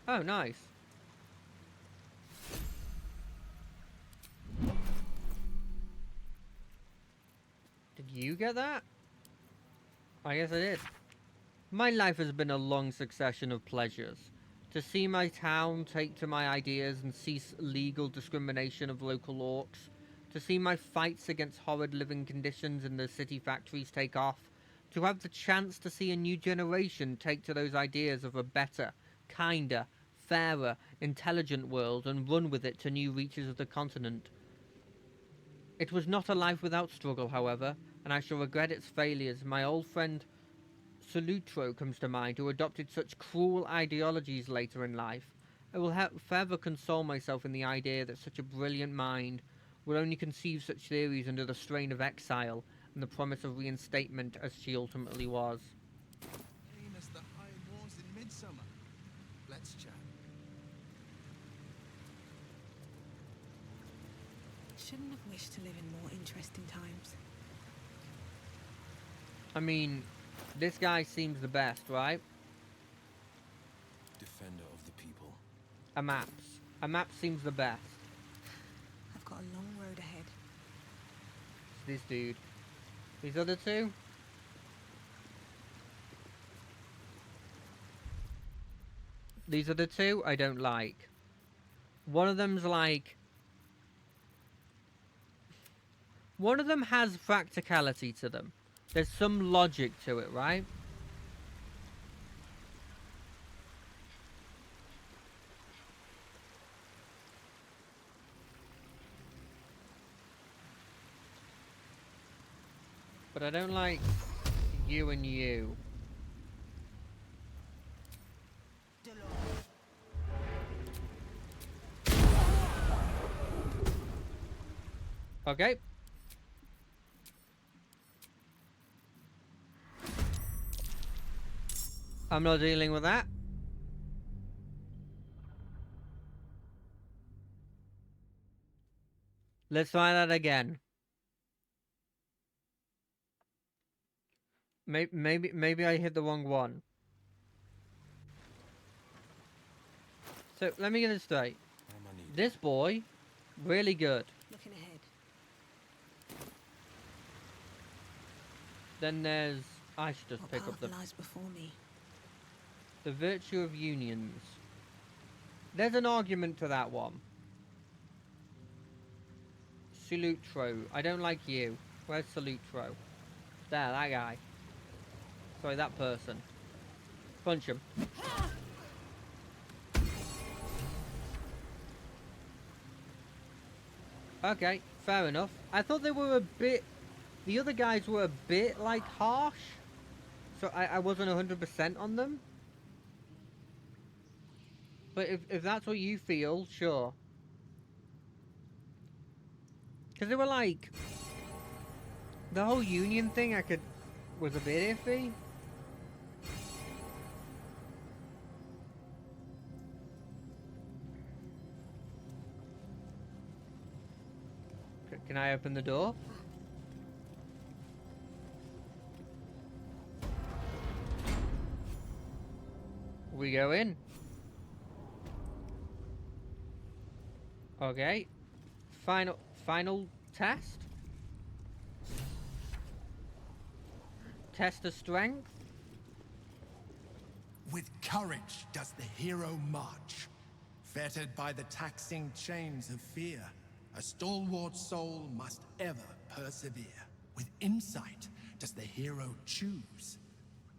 Oh, nice. Did you get that? I guess I did. My life has been a long succession of pleasures. To see my town take to my ideas and cease legal discrimination of local orcs. To see my fights against horrid living conditions in the city factories take off. To have the chance to see a new generation take to those ideas of a better, kinder, fairer, intelligent world and run with it to new reaches of the continent. It was not a life without struggle, however, and I shall regret its failures. My old friend Solutro comes to mind, who adopted such cruel ideologies later in life. I will forever console myself in the idea that such a brilliant mind would only conceive such theories under the strain of exile and the promise of reinstatement as she ultimately was. Same as the high walls in midsummer. Let's chat. shouldn't have wished to live in more interesting times. I mean, this guy seems the best, right? Defender of the people. A map. A map seems the best. I've got a long road ahead. It's this dude. These other two? These are the two I don't like. One of them's like... One of them has practicality to them. There's some logic to it, right? But I don't like you and you. Okay. I'm not dealing with that. Let's try that again. Maybe I hit the wrong one. So let me get this straight. This boy, really good. Looking ahead. Then there's... I should just What pick up path the... lies before me? The virtue of unions. There's an argument to that one. Salutro. I don't like you. Where's Salutro? There, that guy. Sorry, that person. Punch him. Okay, fair enough. I thought they were a bit... The other guys were a bit, like, harsh. So I wasn't 100% on them. But if that's what you feel, sure. Because they were like... The whole union thing was a bit iffy. Can I open the door? We go in. Okay. Final test. Test of strength. With courage does the hero march. Fettered by the taxing chains of fear, a stalwart soul must ever persevere. With insight does the hero choose.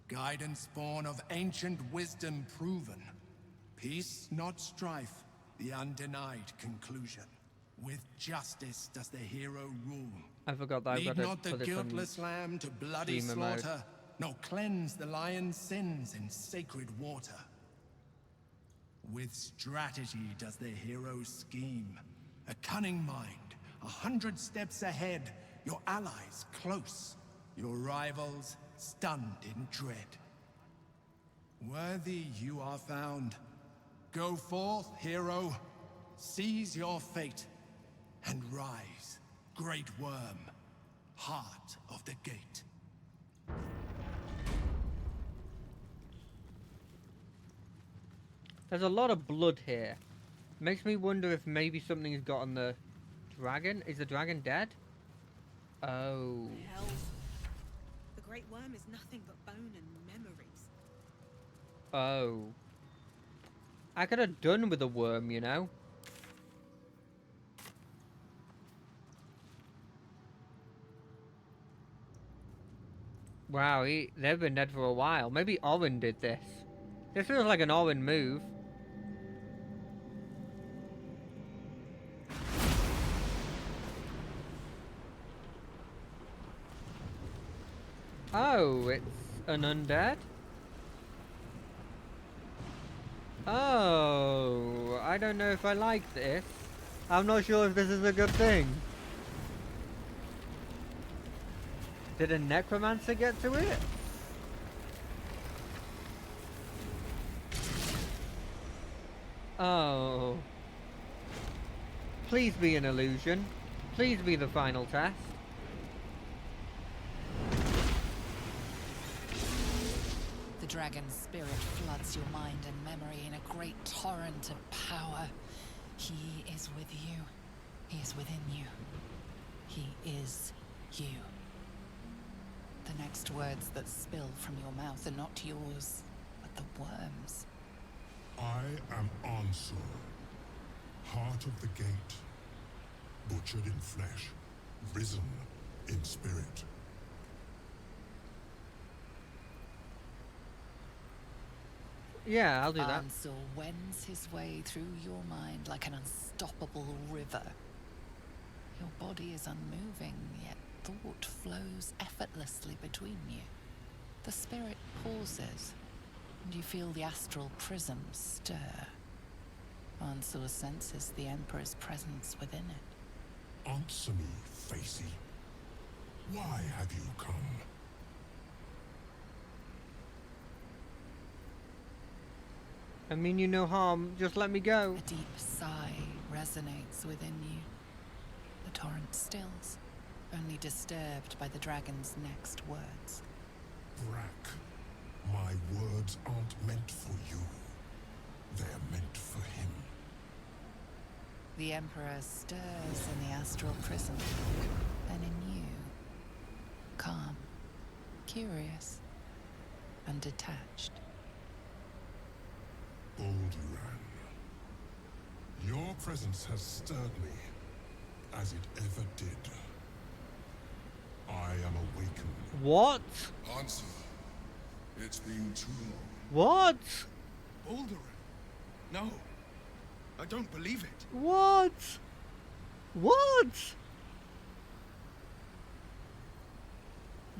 Guidance born of ancient wisdom proven. Peace, not strife, the undenied conclusion. With justice does the hero rule. I forgot that. Lead not the guiltless lamb to bloody slaughter, nor cleanse the lion's sins in sacred water. With strategy does the hero scheme. A cunning mind, 100 steps ahead, your allies close, your rivals stunned in dread. Worthy you are found. Go forth, hero, seize your fate, and rise, great worm, heart of the gate. There's a lot of blood here. Makes me wonder if maybe something's got on the dragon. Is the dragon dead? Oh. Hell. The Great Worm is nothing but bone and memories. Oh. I could have done with a worm, you know. Wow, they've been dead for a while. Maybe Owen did this. This feels like an Owen move. Oh, it's an undead? Oh, I don't know if I like this. I'm not sure if this is a good thing. Did a necromancer get to it? Oh. Please be an illusion. Please be the final test. The dragon's spirit floods your mind and memory in a great torrent of power. He is with you. He is within you. He is you. The next words that spill from your mouth are not yours, but the worms. I am Ansur, heart of the gate, butchered in flesh, risen in spirit. Yeah, I'll do that. Ansur wends his way through your mind like an unstoppable river. Your body is unmoving, yet thought flows effortlessly between you. The spirit pauses, and you feel the astral prism stir. Ansur senses the Emperor's presence within it. Answer me, Facey. Why have you come? I mean you no harm, just let me go. A deep sigh resonates within you. The torrent stills, only disturbed by the dragon's next words. Brack, my words aren't meant for you. They're meant for him. The Emperor stirs in the astral prison, and in you, calm, curious, and detached. Bolduran, your presence has stirred me, as it ever did. I am awakened. What? Answer. It's been too long. What? Bolduran? No. I don't believe it. What? What?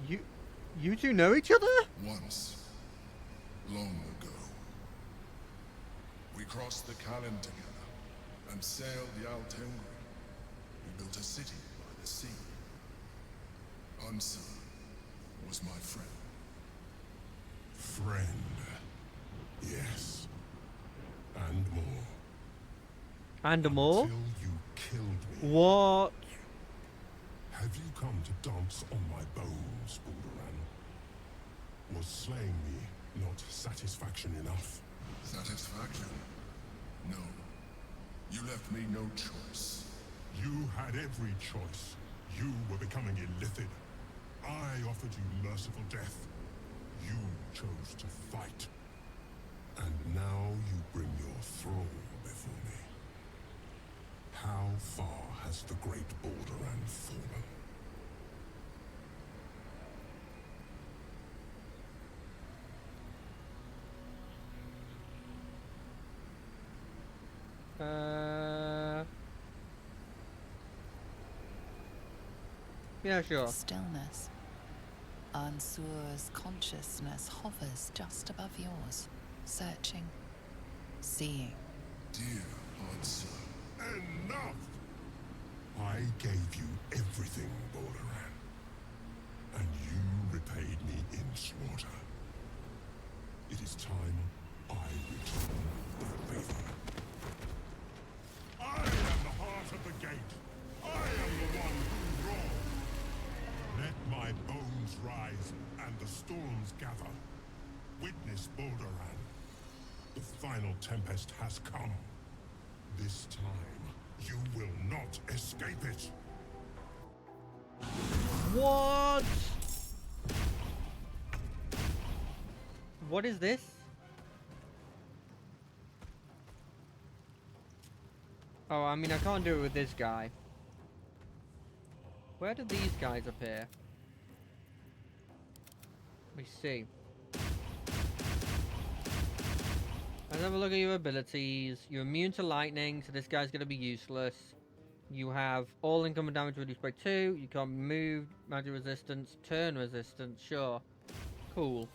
You two know each other? Once, long ago, we crossed the Callan together and sailed the Altengri. We built a city by the sea. Ansur was my friend. Friend, yes, and more. And more? Until you killed me. What? Have you come to dance on my bones, Bolduran? Was slaying me not satisfaction enough? Satisfaction? No. You left me no choice. You had every choice. You were becoming illithid. I offered you merciful death. You chose to fight. And now you bring your thrall before me. How far has the great Bolduran fallen? Yeah, sure. Stillness. Ansur's consciousness hovers just above yours, searching, seeing. Dear Ansur, enough! I gave you everything, Bolduran, and you repaid me in slaughter. It is time I return the favor. I am the heart of the gate. I am the one who roared. Let my bones rise and the storms gather. Witness Bolduran. The final tempest has come. This time, you will not escape it. What? What is this? Oh, I mean, I can't do it with this guy. Where do these guys appear? Let me see. Let's have a look at your abilities. You're immune to lightning, so this guy's going to be useless. You have all incoming damage reduced by 2. You can't move, magic resistance, turn resistance, sure. Cool.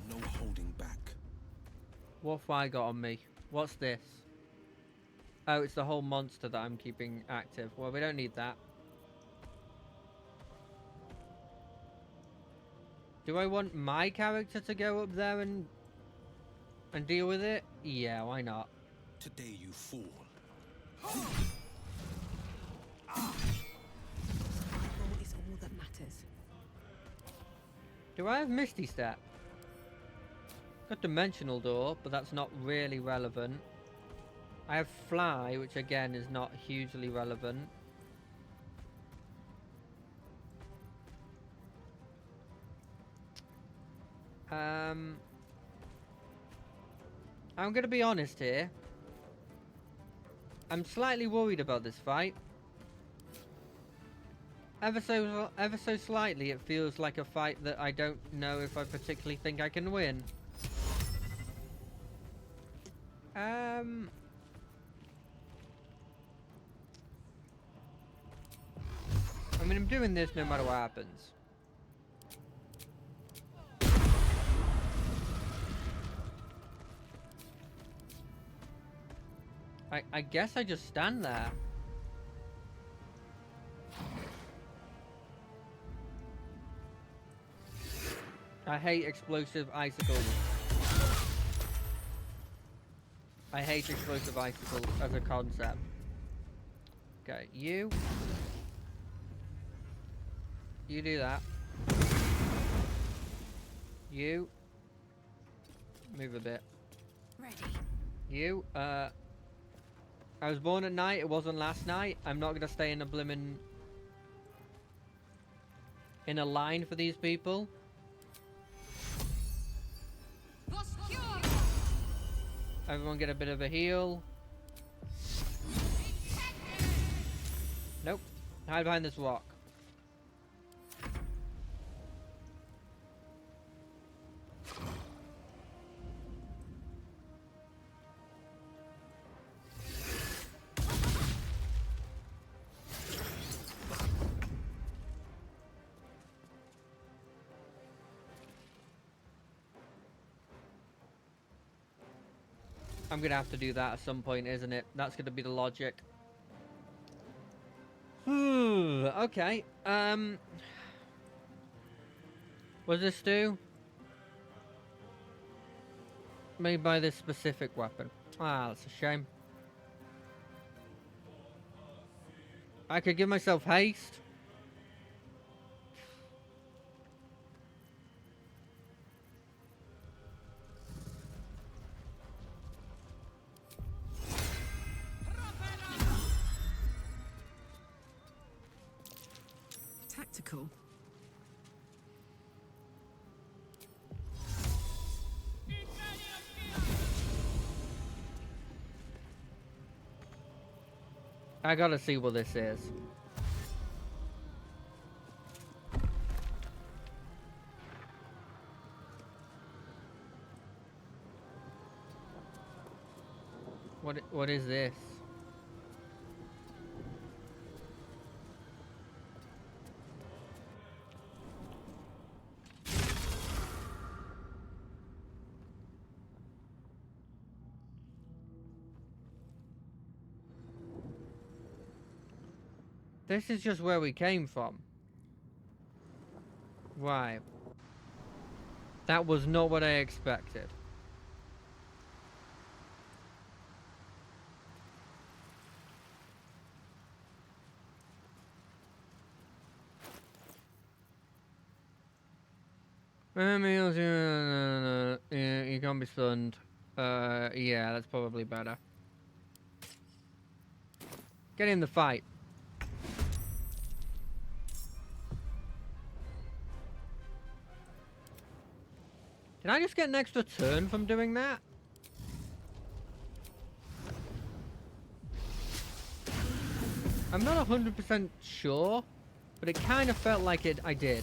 No holding back. What have I got on me? What's this? Oh, it's the whole monster that I'm keeping active. Well, we don't need that. Do I want my character to go up there and deal with it? Yeah, why not? Today you fall. Survival is all that matters. Do I have Misty Step? Got Dimensional Door, but that's not really relevant. I have Fly, which again is not hugely relevant. I'm gonna be honest here. I'm slightly worried about this fight. Ever so slightly, it feels like a fight that I don't know if I particularly think I can win. I mean, I'm doing this no matter what happens. I guess I just stand there. I hate explosive icicles. I hate explosive icicles as a concept. Okay, you do that. You move a bit. Ready. You, I was born at night, it wasn't last night. I'm not gonna stay in a blimmin' in a line for these people. Everyone get a bit of a heal. Nope. Hide behind this rock. I'm gonna have to do that at some point, isn't it? That's gonna be the logic. Okay. What does this do? Made by this specific weapon. Ah, that's a shame. I could give myself haste. Tactical. I gotta see what this is. What is this? This is just where we came from. Right. That was not what I expected. Yeah, you can't be stunned. Yeah, that's probably better. Get in the fight. Did I just get an extra turn from doing that? I'm not 100% sure, but it kind of felt like I did.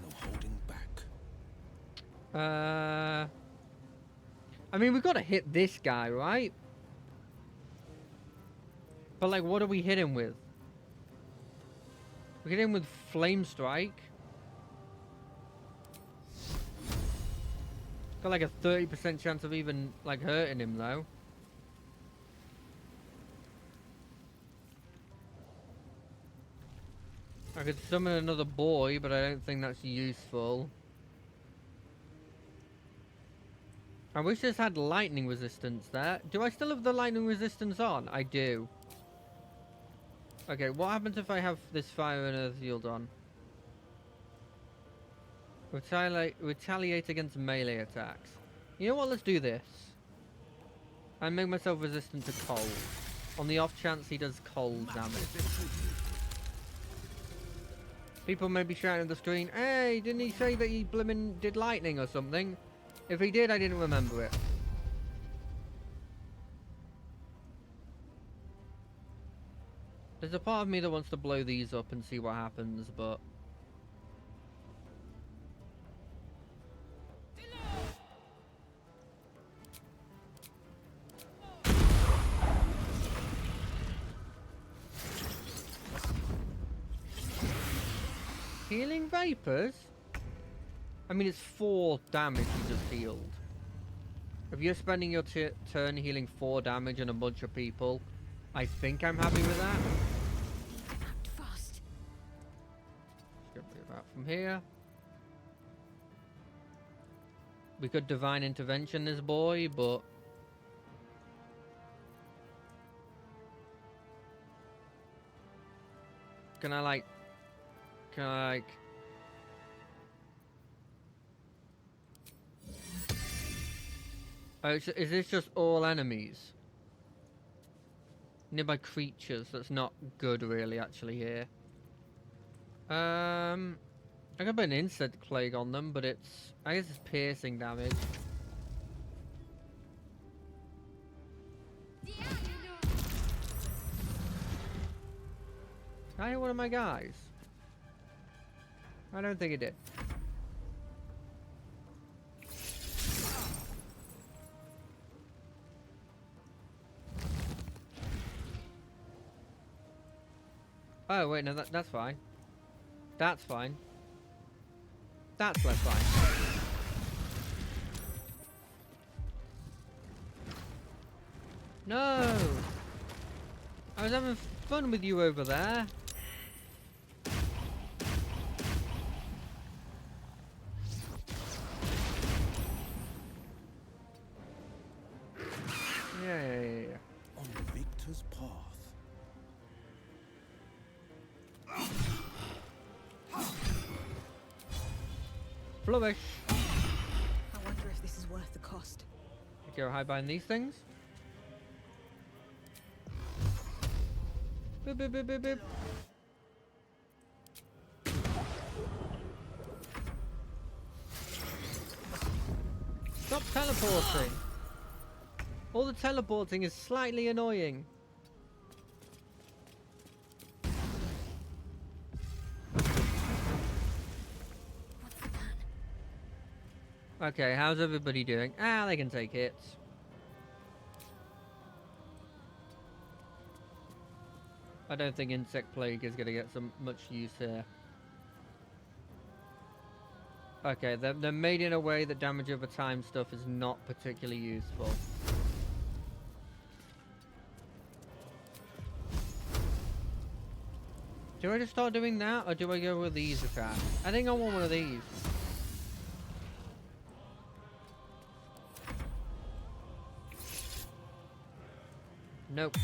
No holding back. I mean, we've got to hit this guy, right? But, like, what do we hit him with? We hit him with Flame Strike. Got, like, a 30% chance of even, like, hurting him, though. I could summon another boy, but I don't think that's useful. I wish this had lightning resistance there. Do I still have the lightning resistance on? I do. Okay, what happens if I have this fire and earth shield on? Retaliate against melee attacks. You know what? Let's do this. I make myself resistant to cold. On the off chance he does cold damage. People may be shouting at the screen, hey, didn't he say that he blimmin' did lightning or something? If he did, I didn't remember it. There's a part of me that wants to blow these up and see what happens, but... Healing Vapors? I mean, it's 4 damage you just healed. If you're spending your turn healing 4 damage on a bunch of people, I think I'm happy with that. Act fast. Let's get rid of that from here. We could divine intervention this boy, but... Can I like... Oh, so is this just all enemies? Nearby creatures, that's not good really actually here. I could put an insect plague on them, but it's... I guess it's piercing damage. Can I hit one of my guys? I don't think it did. Oh wait, no, that's fine. That's fine. That's less fine. No! I was having fun with you over there. Yeah. On the victor's path. Flourish. I wonder if this is worth the cost. Go hide behind these things. Boop, boop, boop, boop, boop. Stop teleporting. All the teleporting is slightly annoying. Okay, how's everybody doing? Ah, they can take hits. I don't think Insect Plague is going to get some much use here. Okay, they're made in a way that damage over time stuff is not particularly useful. Do I just start doing that, or do I go with these attacks? I think I want one of these. Nope.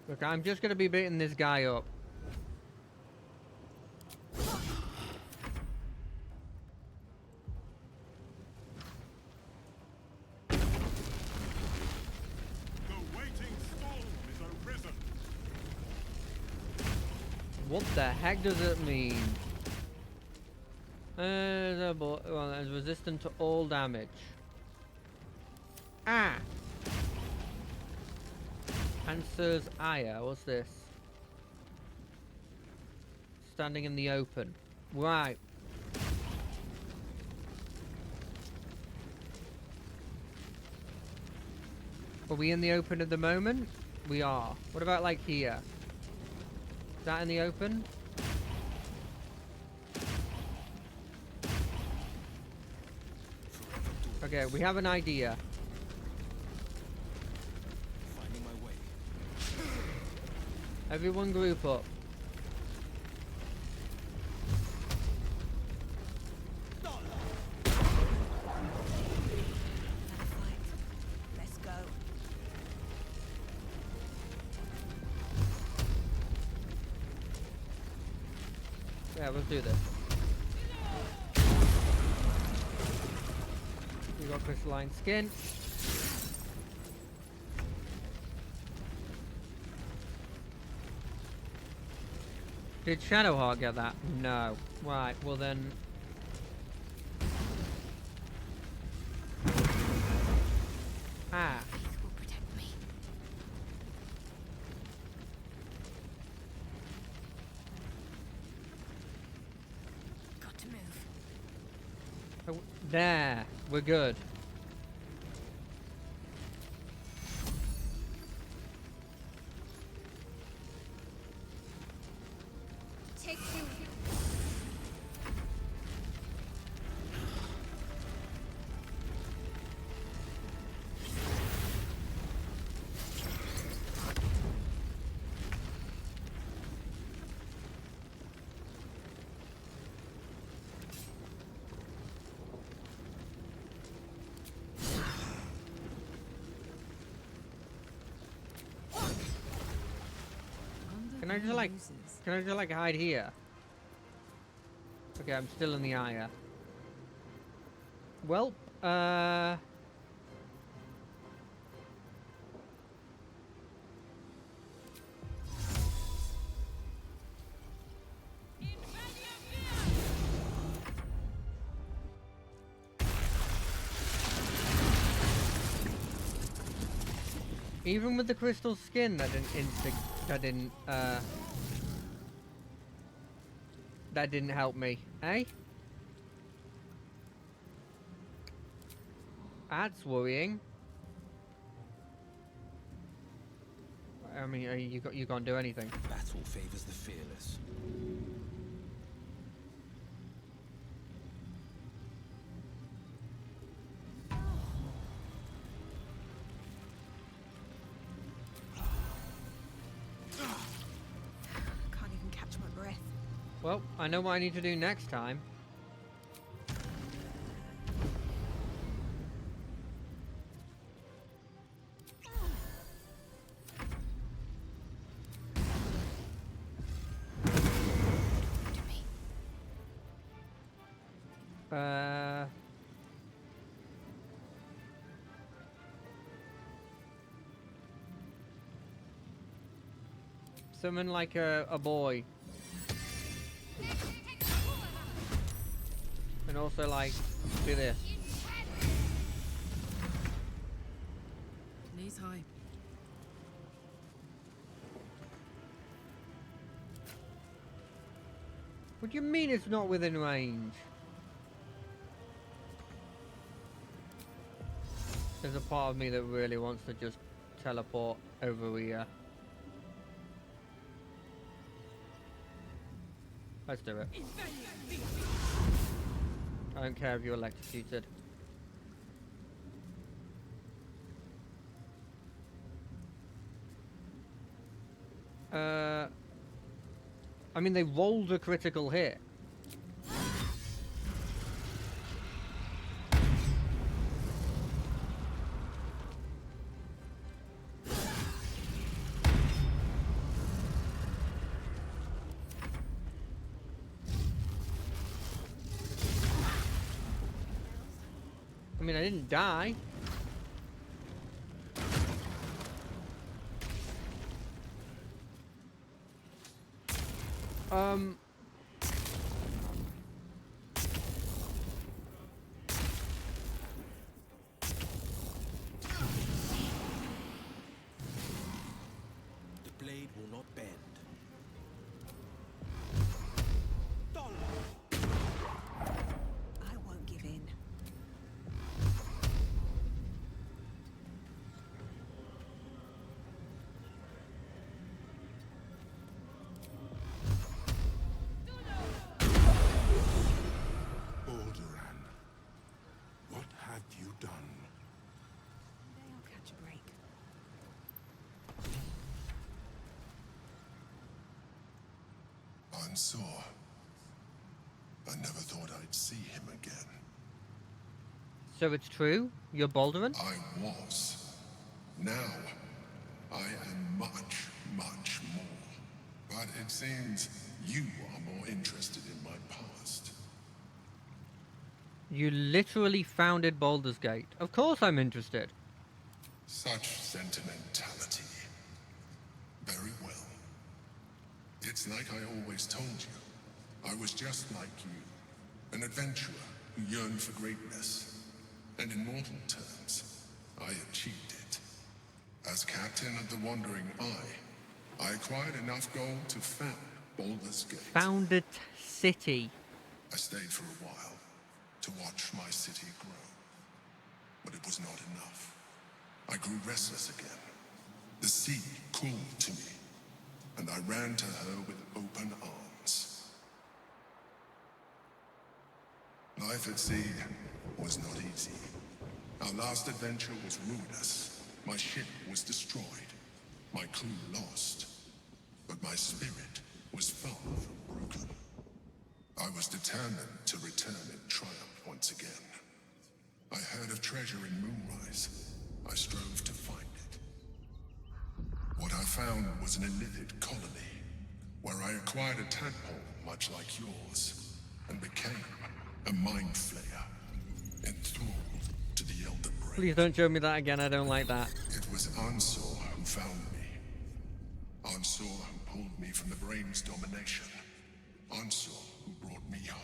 Look, I'm just going to be beating this guy up. What the heck does it mean? Well, it's resistant to all damage. Ah! Answers Aya. What's this? Standing in the open. Right. Are we in the open at the moment? We are. What about like here? Is that in the open? Okay, we have an idea. Finding my way. Everyone group up. Fight. Let's go. Yeah, let's do this. We got crystalline skin. Did Shadowheart get that? No. Right, well then... Ah. Faith will protect me. Got to move. Oh, there. We're good. Take two. Can I just like... Can I just like hide here? Okay, I'm still in the eye. Well, even with the crystal skin, that didn't help me, eh? That's worrying. I mean, you can't do anything. Battle favors the fearless. Can't even catch my breath. Well, I know what I need to do next time. To me. Summon like a boy. And also like, do this. Knees high. What do you mean it's not within range? There's a part of me that really wants to just teleport over here. Let's do it. I don't care if you're electrocuted. I mean, they rolled a critical hit. I mean, I didn't die. The blade will not bend. I won't give in. Unsure. I never thought I'd see him again. So it's true? You're Balduran? I was. Now, I am much, much more. But it seems you are more interested in my past. You literally founded Baldur's Gate. Of course I'm interested. Such sentimentality. Very well. It's like I always told you. I was just like you. An adventurer who yearned for greatness. And in mortal terms, I achieved it. As captain of the Wandering Eye, I acquired enough gold to found Baldur's Gate. Founded city. I stayed for a while to watch my city grow. But it was not enough. I grew restless again. The sea called to me, and I ran to her with open arms. Life at sea was not easy. Our last adventure was ruinous. My ship was destroyed. My crew lost. But my spirit was far from broken. I was determined to return in triumph once again. I heard of treasure in Moonrise. I strove to find it. What I found was an illithid colony, where I acquired a tadpole much like yours, and became a mind flayer, enthralled to the Elder Brain. Please don't show me that again, I don't like that. It was Ansor who found me. Ansor who pulled me from the Brain's domination. Ansor who brought me home.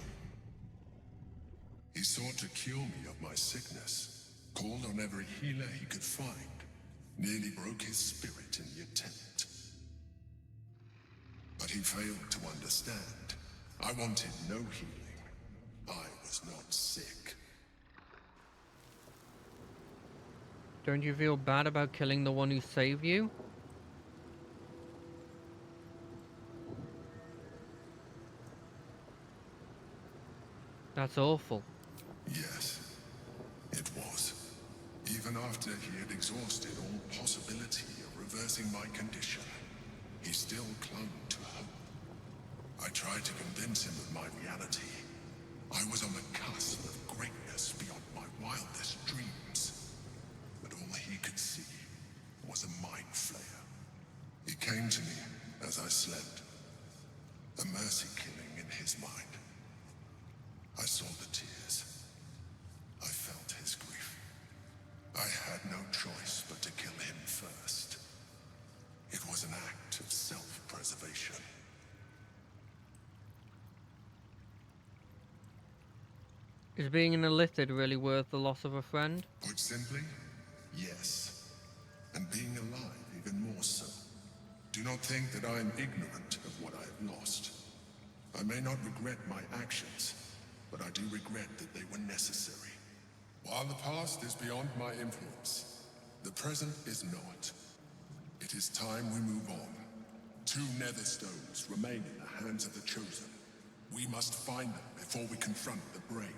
He sought to cure me of my sickness, called on every healer he could find, nearly broke his spirit in the attempt. But he failed to understand. I wanted no healing. I was not sick. Don't you feel bad about killing the one who saved you? That's awful. Yes, it was. Even after he had exhausted all possibility of reversing my condition, he still clung to hope. I tried to convince him of my reality. I was on the cusp of greatness beyond my wildest dreams. But all he could see was a mind flayer. He came to me as I slept. A mercy killing in his mind. I saw the tears. I felt his grief. I had no choice but to kill him first. It was an act of self-preservation. Is being an illithid really worth the loss of a friend? Put simply, yes. And being alive even more so. Do not think that I am ignorant of what I have lost. I may not regret my actions, but I do regret that they were necessary. While the past is beyond my influence, the present is not. It is time we move on. 2 nether stones remain in the hands of the Chosen. We must find them before we confront the Brain.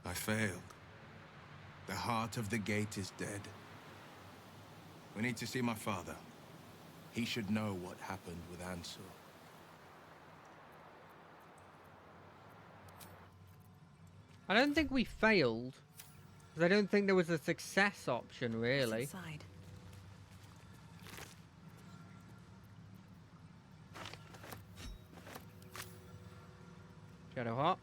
I failed. The heart of the gate is dead. We need to see my father. He should know what happened with Ansel. I don't think we failed. Because I don't think there was a success option, really. Inside. Shadow Hop.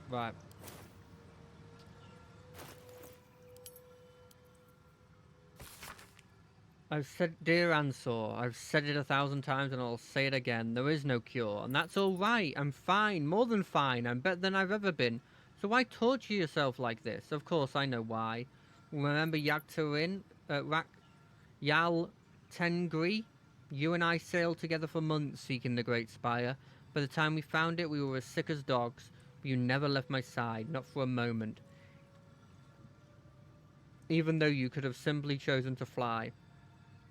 Right. I've said, dear Ansor, I've said it 1,000 times and I'll say it again. There is no cure, and that's all right. I'm fine, more than fine. I'm better than I've ever been. So why torture yourself like this? Of course, I know why. Remember Yagtarin, Yal Tengri? You and I sailed together for months seeking the Great Spire. By the time we found it, we were as sick as dogs. But you never left my side, not for a moment. Even though you could have simply chosen to fly.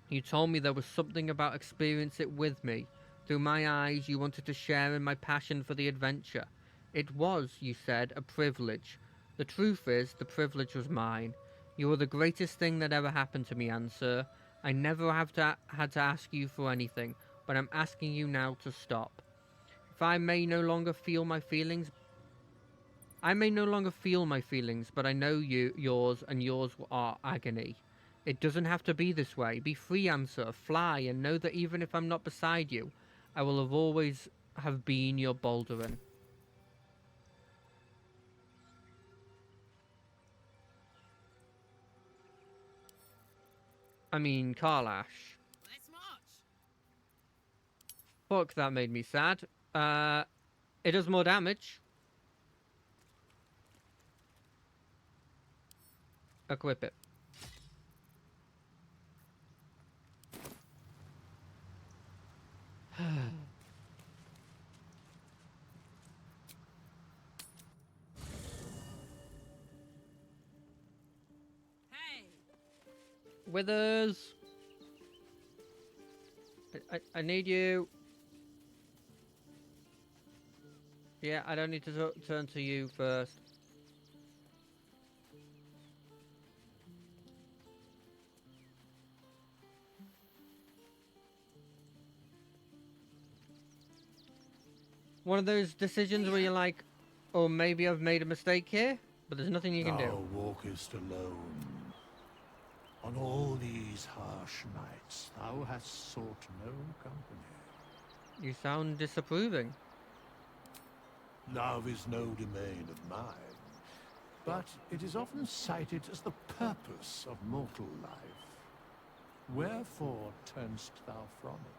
You told me there was something about experience it with me. Through my eyes, you wanted to share in my passion for the adventure. It was, you said, a privilege. The truth is, the privilege was mine. You are the greatest thing that ever happened to me, Answer. I never had to ask you for anything, but I'm asking you now to stop. If I may no longer feel my feelings, I may no longer feel my feelings, but I know yours, and yours are agony. It doesn't have to be this way. Be free, Answer. Fly, and know that even if I'm not beside you, I will have always have been your Baldurin. I mean, Karlash. Let's march. Fuck, that made me sad. It does more damage. Equip it. Hey. Withers. I need you. Yeah, I don't need to turn to you first. One of those decisions where you're like, oh, maybe I've made a mistake here, but there's nothing you can do. Thou walkest alone. On all these harsh nights, thou hast sought no company. You sound disapproving. Love is no domain of mine, but it is often cited as the purpose of mortal life. Wherefore turnst thou from it?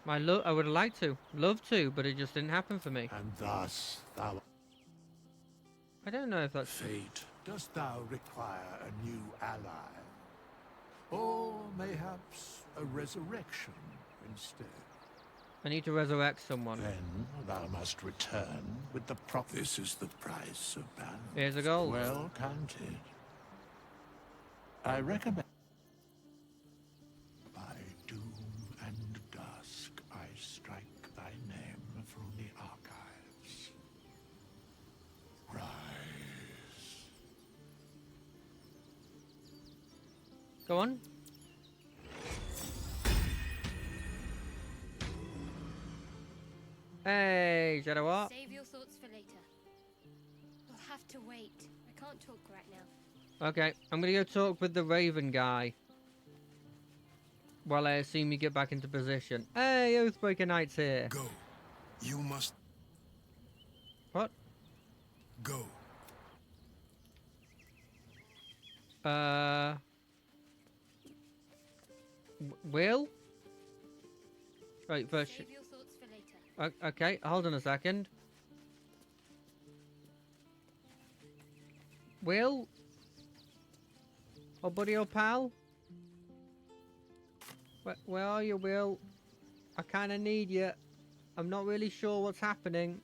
I would like to, love to, but it just didn't happen for me. And thus thou... I don't know if that's... Fate, dost thou require a new ally? Or mayhaps a resurrection instead? I need to resurrect someone. Then thou must return with the prop. This is the price of balance. Here's a gold. Well counted. I recommend. By doom and dusk, I strike thy name from the archives. Rise. Go on. Hey, Shadow Art. Save your thoughts for later. We'll have to wait. I can't talk right now. Okay, I'm gonna go talk with the Raven guy. While I assume you get back into position. Hey, Oathbreaker Knight's here. Go. You must What? go. Will? Right, first. Save your thoughts for later. Okay, hold on a second. Will? Oh, buddy, oh, pal? Where are you, Will? I kind of need you. I'm not really sure what's happening.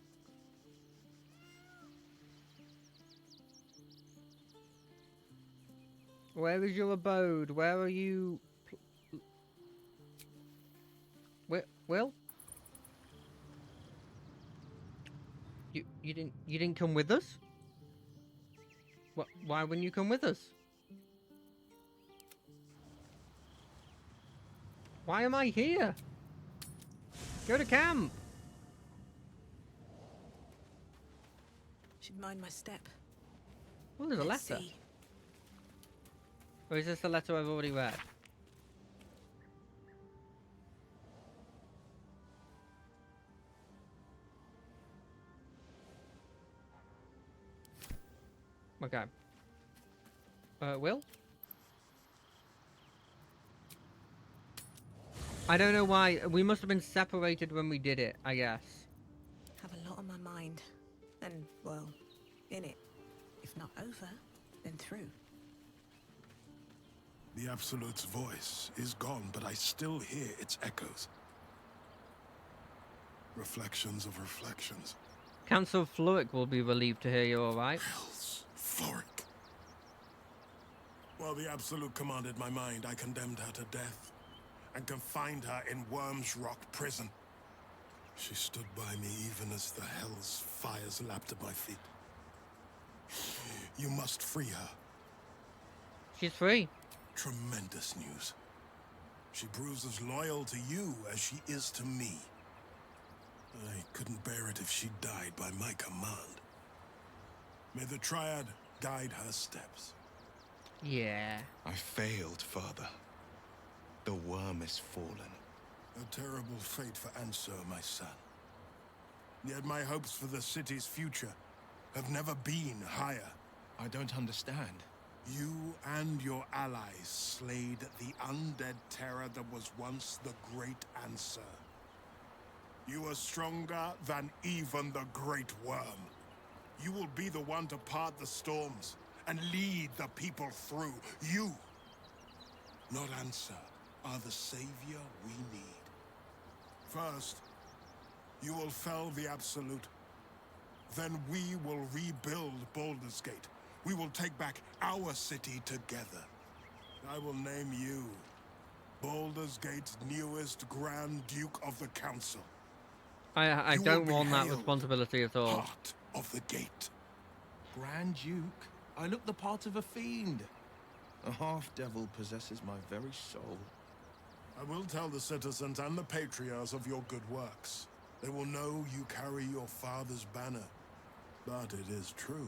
Where is your abode? Where are you? Will? You didn't come with us? What? Why wouldn't you come with us? Why am I here? Go to camp. Should mind my step. Oh, there's a Let's letter. see. Or is this the letter I've already read? Okay. Will? I don't know why. We must have been separated when we did it, I guess. Have a lot on my mind. And, well, in it. If not over, then through. The Absolute's voice is gone, but I still hear its echoes. Reflections of reflections. Council Fluric will be relieved to hear you're alright. Hells, Floric. While the Absolute commanded my mind, I condemned her to death and confined her in Worm's Rock prison. She stood by me even as the Hell's fires lapped at my feet. You must free her. She's free. Tremendous news. She proves as loyal to you as she is to me. I couldn't bear it if she died by my command. May the Triad guide her steps. Yeah. I failed, Father. The worm is fallen. A terrible fate for Ansur, my son. Yet my hopes for the city's future have never been higher. I don't understand. You and your allies slayed the undead terror that was once the Great Ansur. You are stronger than even the Great Worm. You will be the one to part the storms and lead the people through. You, not Ansur, are the savior we need. First, you will fell the Absolute. Then we will rebuild Baldur's Gate. We will take back our city together. I will name you Baldur's Gate's newest Grand Duke of the Council. I You will don't be want that hailed responsibility at all. Part of the Gate. Grand Duke? I look the part of a fiend. A half-devil possesses my very soul. I will tell the citizens and the patriarchs of your good works. They will know you carry your father's banner. But it is true.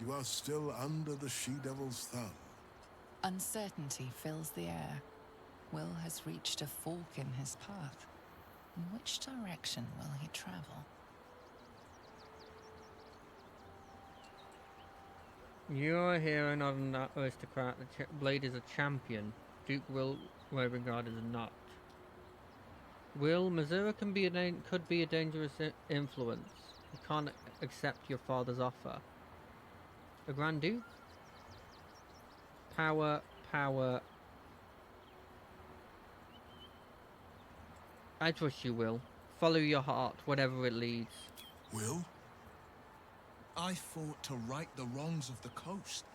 You are still under the she-devil's thumb. Uncertainty fills the air. Will has reached a fork in his path. In which direction will he travel? You're a hero, not an aristocrat. The blade is a champion. Duke Will Ravengard is not. Will Missouri could be a dangerous influence. You can't accept your father's offer. A Grand Duke? Power. I trust you, Will. Follow your heart, whatever it leads. Will? I fought to right the wrongs of the coast.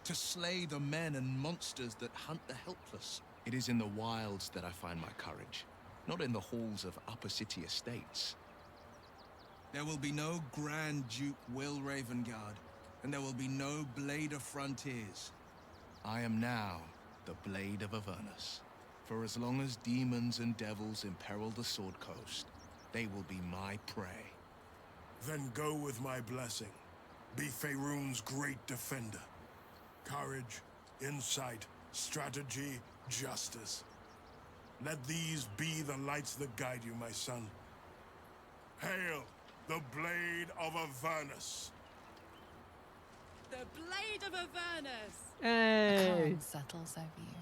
To slay the men and monsters that hunt the helpless. It is in the wilds that I find my courage, not in the halls of upper city estates. There will be no Grand Duke Will Ravengard, and there will be no Blade of Frontiers. I am now the Blade of Avernus. For as long as demons and devils imperil the Sword Coast, they will be my prey. Then go with my blessing. Be Faerun's great defender. Courage, insight, strategy, justice. Let these be the lights that guide you, my son. Hail the Blade of Avernus! The Blade of Avernus! A Hey! calm settles over you.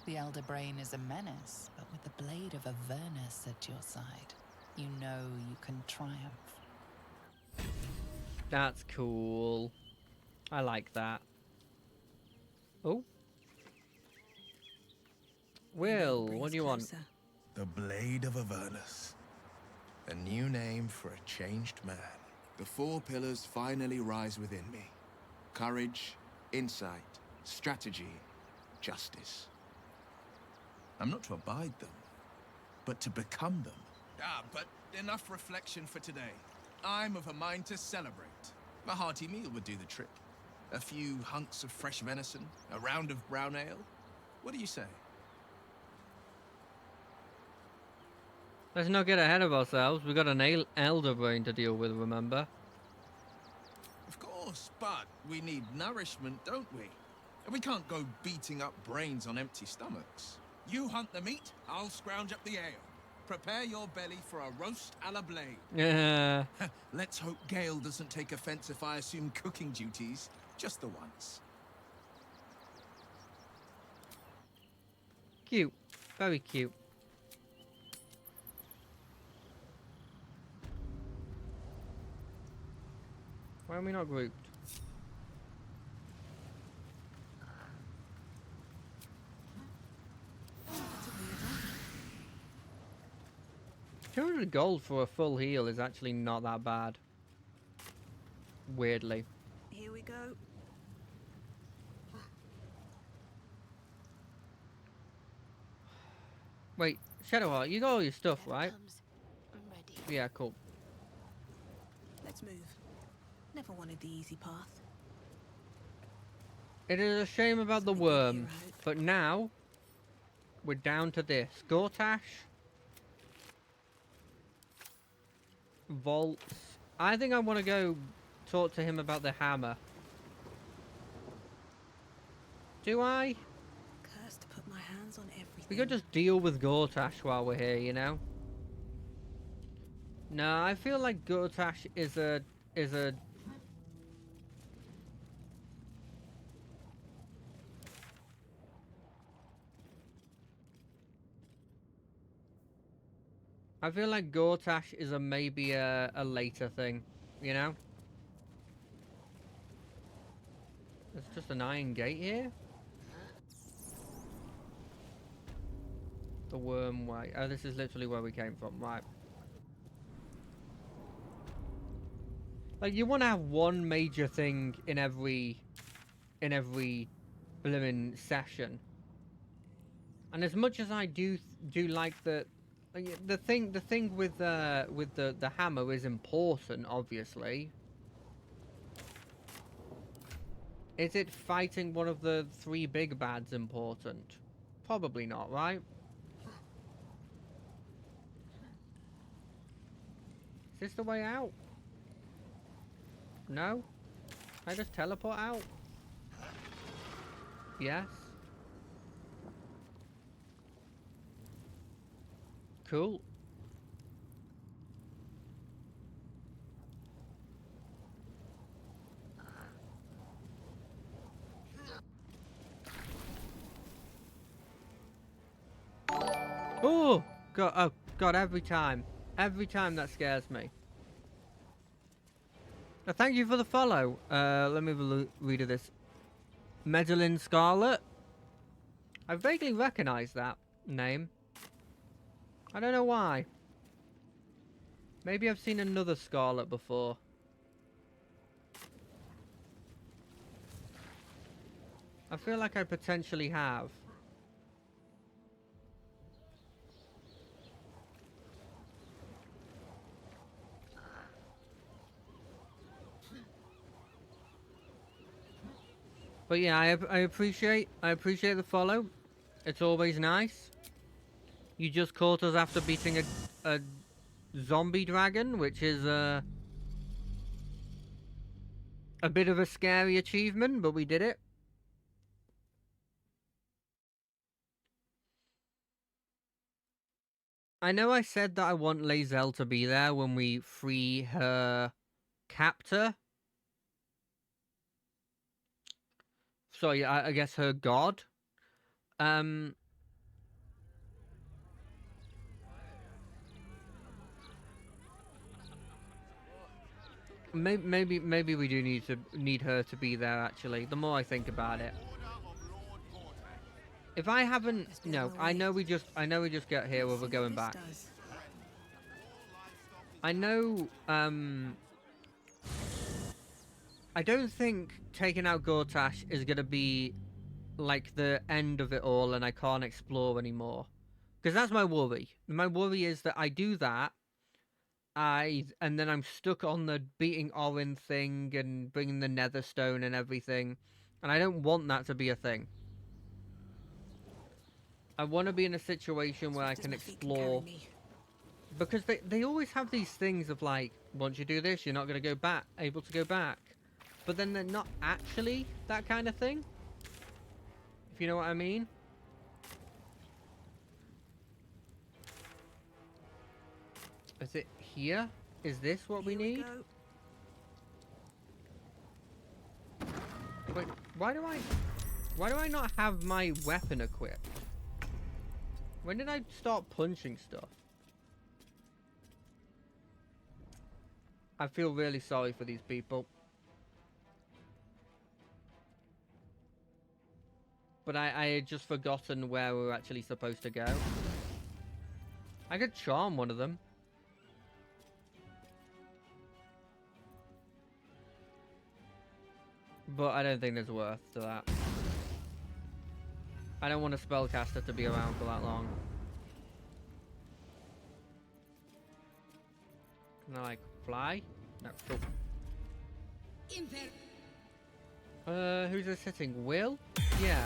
The Elder Brain is a menace, but with the Blade of Avernus at your side, you know you can triumph. That's cool. I like that. Oh. Will, what do you want? The Blade of Avernus. A new name for a changed man. The 4 pillars finally rise within me. Courage, insight, strategy, justice. I'm not to abide them, but to become them. But enough reflection for today. I'm of a mind to celebrate. A hearty meal would do the trick. A few hunks of fresh venison, a round of brown ale. What do you say? Let's not get ahead of ourselves. We've got an elder brain to deal with, remember? Of course, but we need nourishment, don't we? And we can't go beating up brains on empty stomachs. You hunt the meat, I'll scrounge up the ale. Prepare your belly for a roast a la Blade. Yeah. Let's hope Gale doesn't take offense if I assume cooking duties, just the once. Cute. Very cute. Why are we not grouped? $200 gold for a full heal is actually not that bad. Weirdly. Here we go. Wait, Shadowheart, you got all your stuff, right? I'm ready. Yeah, cool. Let's move. Never wanted the easy path. It is a shame about the worm, but now we're down to this. Gortash. Vaults. I think I want to go talk to him about the hammer. Do I? Cursed to put my hands on everything. We could just deal with Gortash while we're here, you know? No, I feel like Gortash is a... I feel like Gortash is maybe a later thing, you know? There's just an iron gate here? The worm way. Oh, this is literally where we came from, right. Like, you want to have one major thing in every blooming session. And as much as I do like the thing with the hammer is important, obviously. Is it fighting one of the 3 big bads important? Probably not, right? Is this the way out? No? Can I just teleport out? Yes. Cool. Oh! God, oh, God, every time. Every time that scares me. Thank you for the follow. Let me read of this. Medellin Scarlet. I vaguely recognize that name. I don't know why. Maybe I've seen another Scarlet before. I feel like I potentially have. But yeah, I appreciate the follow. It's always nice. You just caught us after beating a zombie dragon, which is a bit of a scary achievement, but we did it. I know I said that I want Lae'zel to be there when we free her captor. Sorry, I guess her god. Maybe we do need her to be there. Actually, the more I think about it, if I haven't, no, I know we just get here where we're going back. I know. I don't think taking out Gortash is gonna be like the end of it all, and I can't explore anymore. Because that's my worry. My worry is that I do that, and then I'm stuck on the beating Orin thing and bringing the Netherstone and everything, and I don't want that to be a thing. I want to be in a situation where I can explore, because they always have these things of like, once you do this, you're not going to go able to go back, but then they're not actually that kind of thing. If you know what I mean. Is it here? Is this what we need? Wait, why do I not have my weapon equipped? When did I start punching stuff? I feel really sorry for these people. But I had just forgotten where we were actually supposed to go. I could charm one of them. But I don't think there's worth to that. I don't want a spellcaster to be around for that long. Can I, like, fly? No, cool. Who's this hitting? Will? Yeah.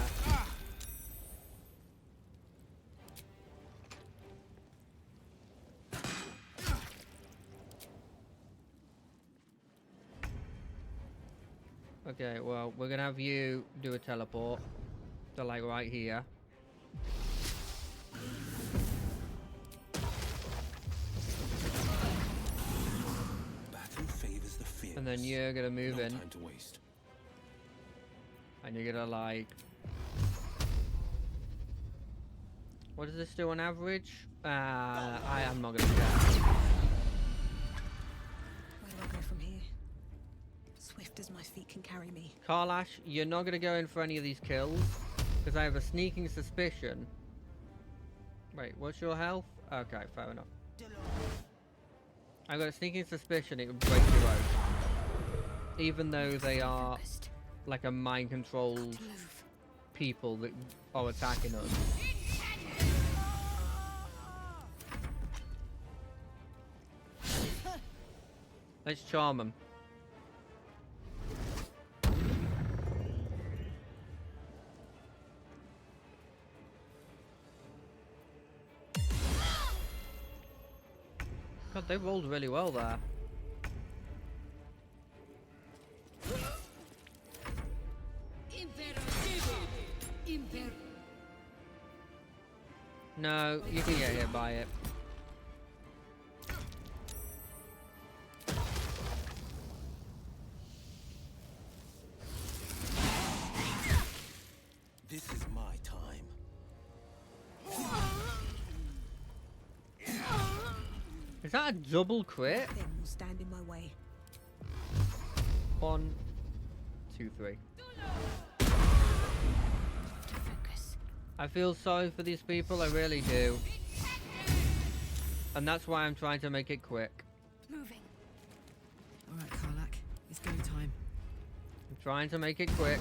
Okay, well, we're gonna have you do a teleport. So, like, right here. Battle favors the fearless. And then you're gonna move No in. time to waste. And you're gonna, like... What does this do on average? I am not gonna check. Where do I go from here? Swift as my feet can carry me. Karlash, you're not gonna go in for any of these kills. Because I have a sneaking suspicion. Wait, what's your health? Okay, fair enough. I've got a sneaking suspicion it would break you out. Even though they are like a mind-controlled people that are attacking us. Let's charm them. God, they rolled really well there. No, you can get hit by it. This is my time. Is that a double crit? Nothing will stand in my way. 1, 2, 3. I feel sorry for these people, I really do. And that's why I'm trying to make it quick. Moving. All right, Karlak, it's go time. I'm trying to make it quick.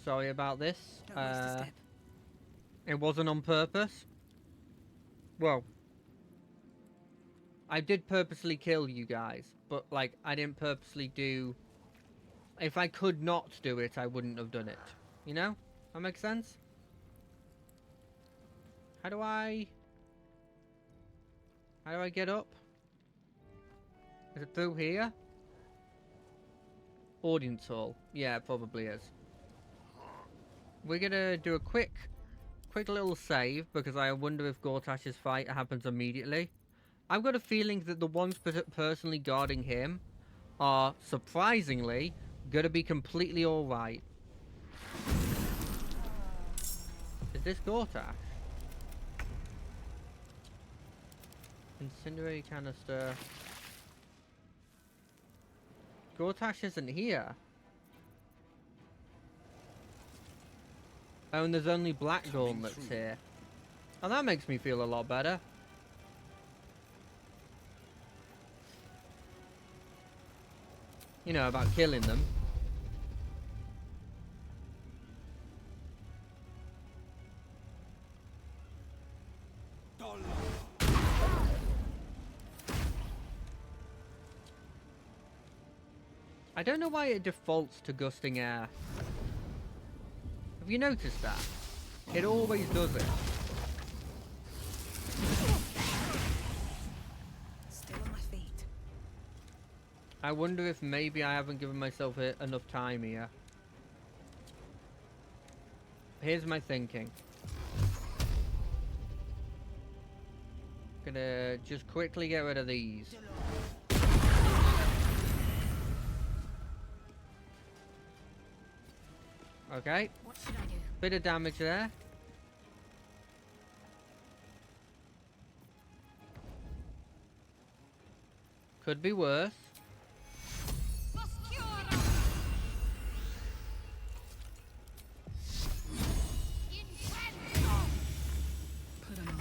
Sorry about this. Don't waste a step. It wasn't on purpose. Well, I did purposely kill you guys, but like I didn't purposely do. If I could not do it, I wouldn't have done it. You know? That makes sense? How do I get up? Is it through here? Audience hall. Yeah, it probably is. We're gonna do a quick little save because I wonder if Gortash's fight happens immediately. I've got a feeling that the ones personally guarding him are surprisingly gonna be completely alright. Is this Gortash? Incendiary canister. Gortash isn't here. Oh, and there's only Black Gauntlets here. Oh, that makes me feel a lot better. You know, about killing them. I don't know why it defaults to gusting air. Have you noticed that? It always does it. Still on my feet. I wonder if maybe I haven't given myself enough time here. Here's my thinking. Gonna just quickly get rid of these. Okay. What should I do? Bit of damage there. Could be worse. Put him up.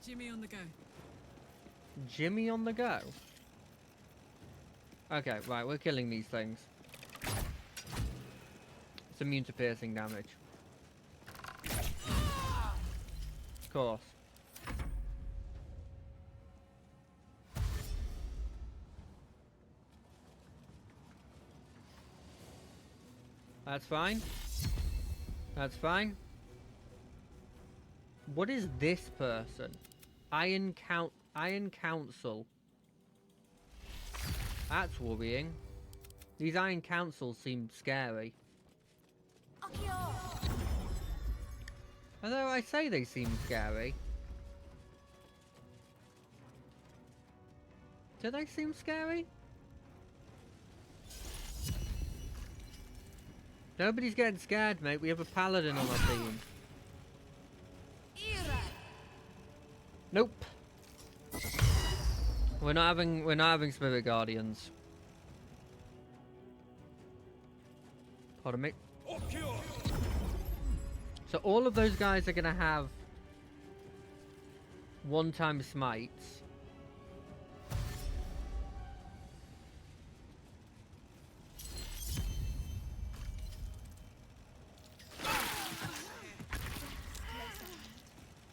Jimmy on the go. Jimmy on the go. Okay, right, we're killing these things. It's immune to piercing damage. Of course. That's fine. That's fine. What is this person? Iron Council. That's worrying. These Iron Councils seem scary. Although I say they seem scary. Do they seem scary? Nobody's getting scared, mate. We have a paladin on our team. Nope. We're not having spirit guardians. Pardon me. So all of those guys are gonna have one-time smites.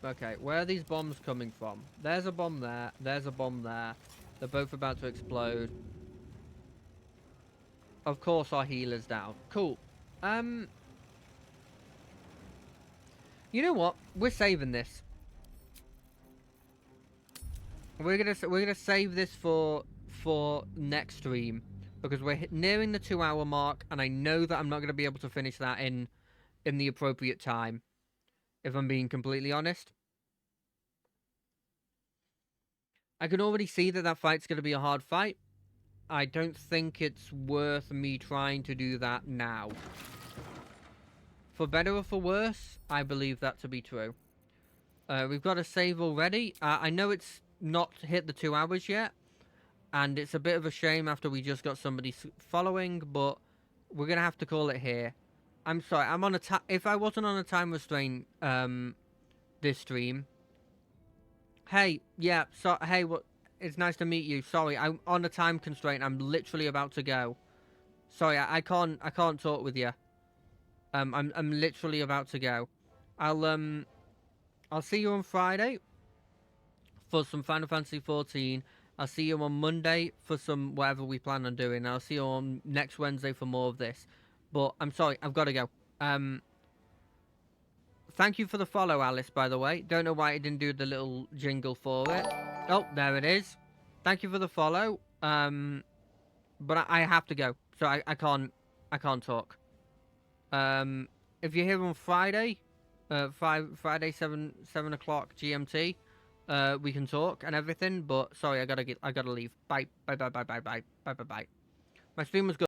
Okay, where are these bombs coming from? There's a bomb there. There's a bomb there. They're both about to explode. Of course, our healer's down. Cool. You know what? We're saving this. We're gonna save this for next stream because we're nearing the 2-hour mark, and I know that I'm not gonna be able to finish that in the appropriate time. If I'm being completely honest. I can already see that that fight's going to be a hard fight. I don't think it's worth me trying to do that now. For better or for worse, I believe that to be true. We've got a save already. I know it's not hit the 2 hours yet. And it's a bit of a shame after we just got somebody following. But we're going to have to call it here. I'm sorry. I'm on a if I wasn't on a time restraint this stream... Hey, yeah, so, hey, what? It's nice to meet you. Sorry, I'm on a time constraint. I'm literally about to go. Sorry, I can't talk with you. I'm literally about to go. I'll see you on Friday for some Final Fantasy 14. I'll see you on Monday for some whatever we plan on doing. I'll see you on next Wednesday for more of this. But I'm sorry, I've got to go. Thank you for the follow, Alice, by the way. Don't know why it didn't do the little jingle for it. Oh, there it is. Thank you for the follow. But I have to go. So I can't talk. If you're here on Friday, Friday 7 o'clock GMT, we can talk and everything, but sorry, I gotta leave. Bye. Bye. My stream was good.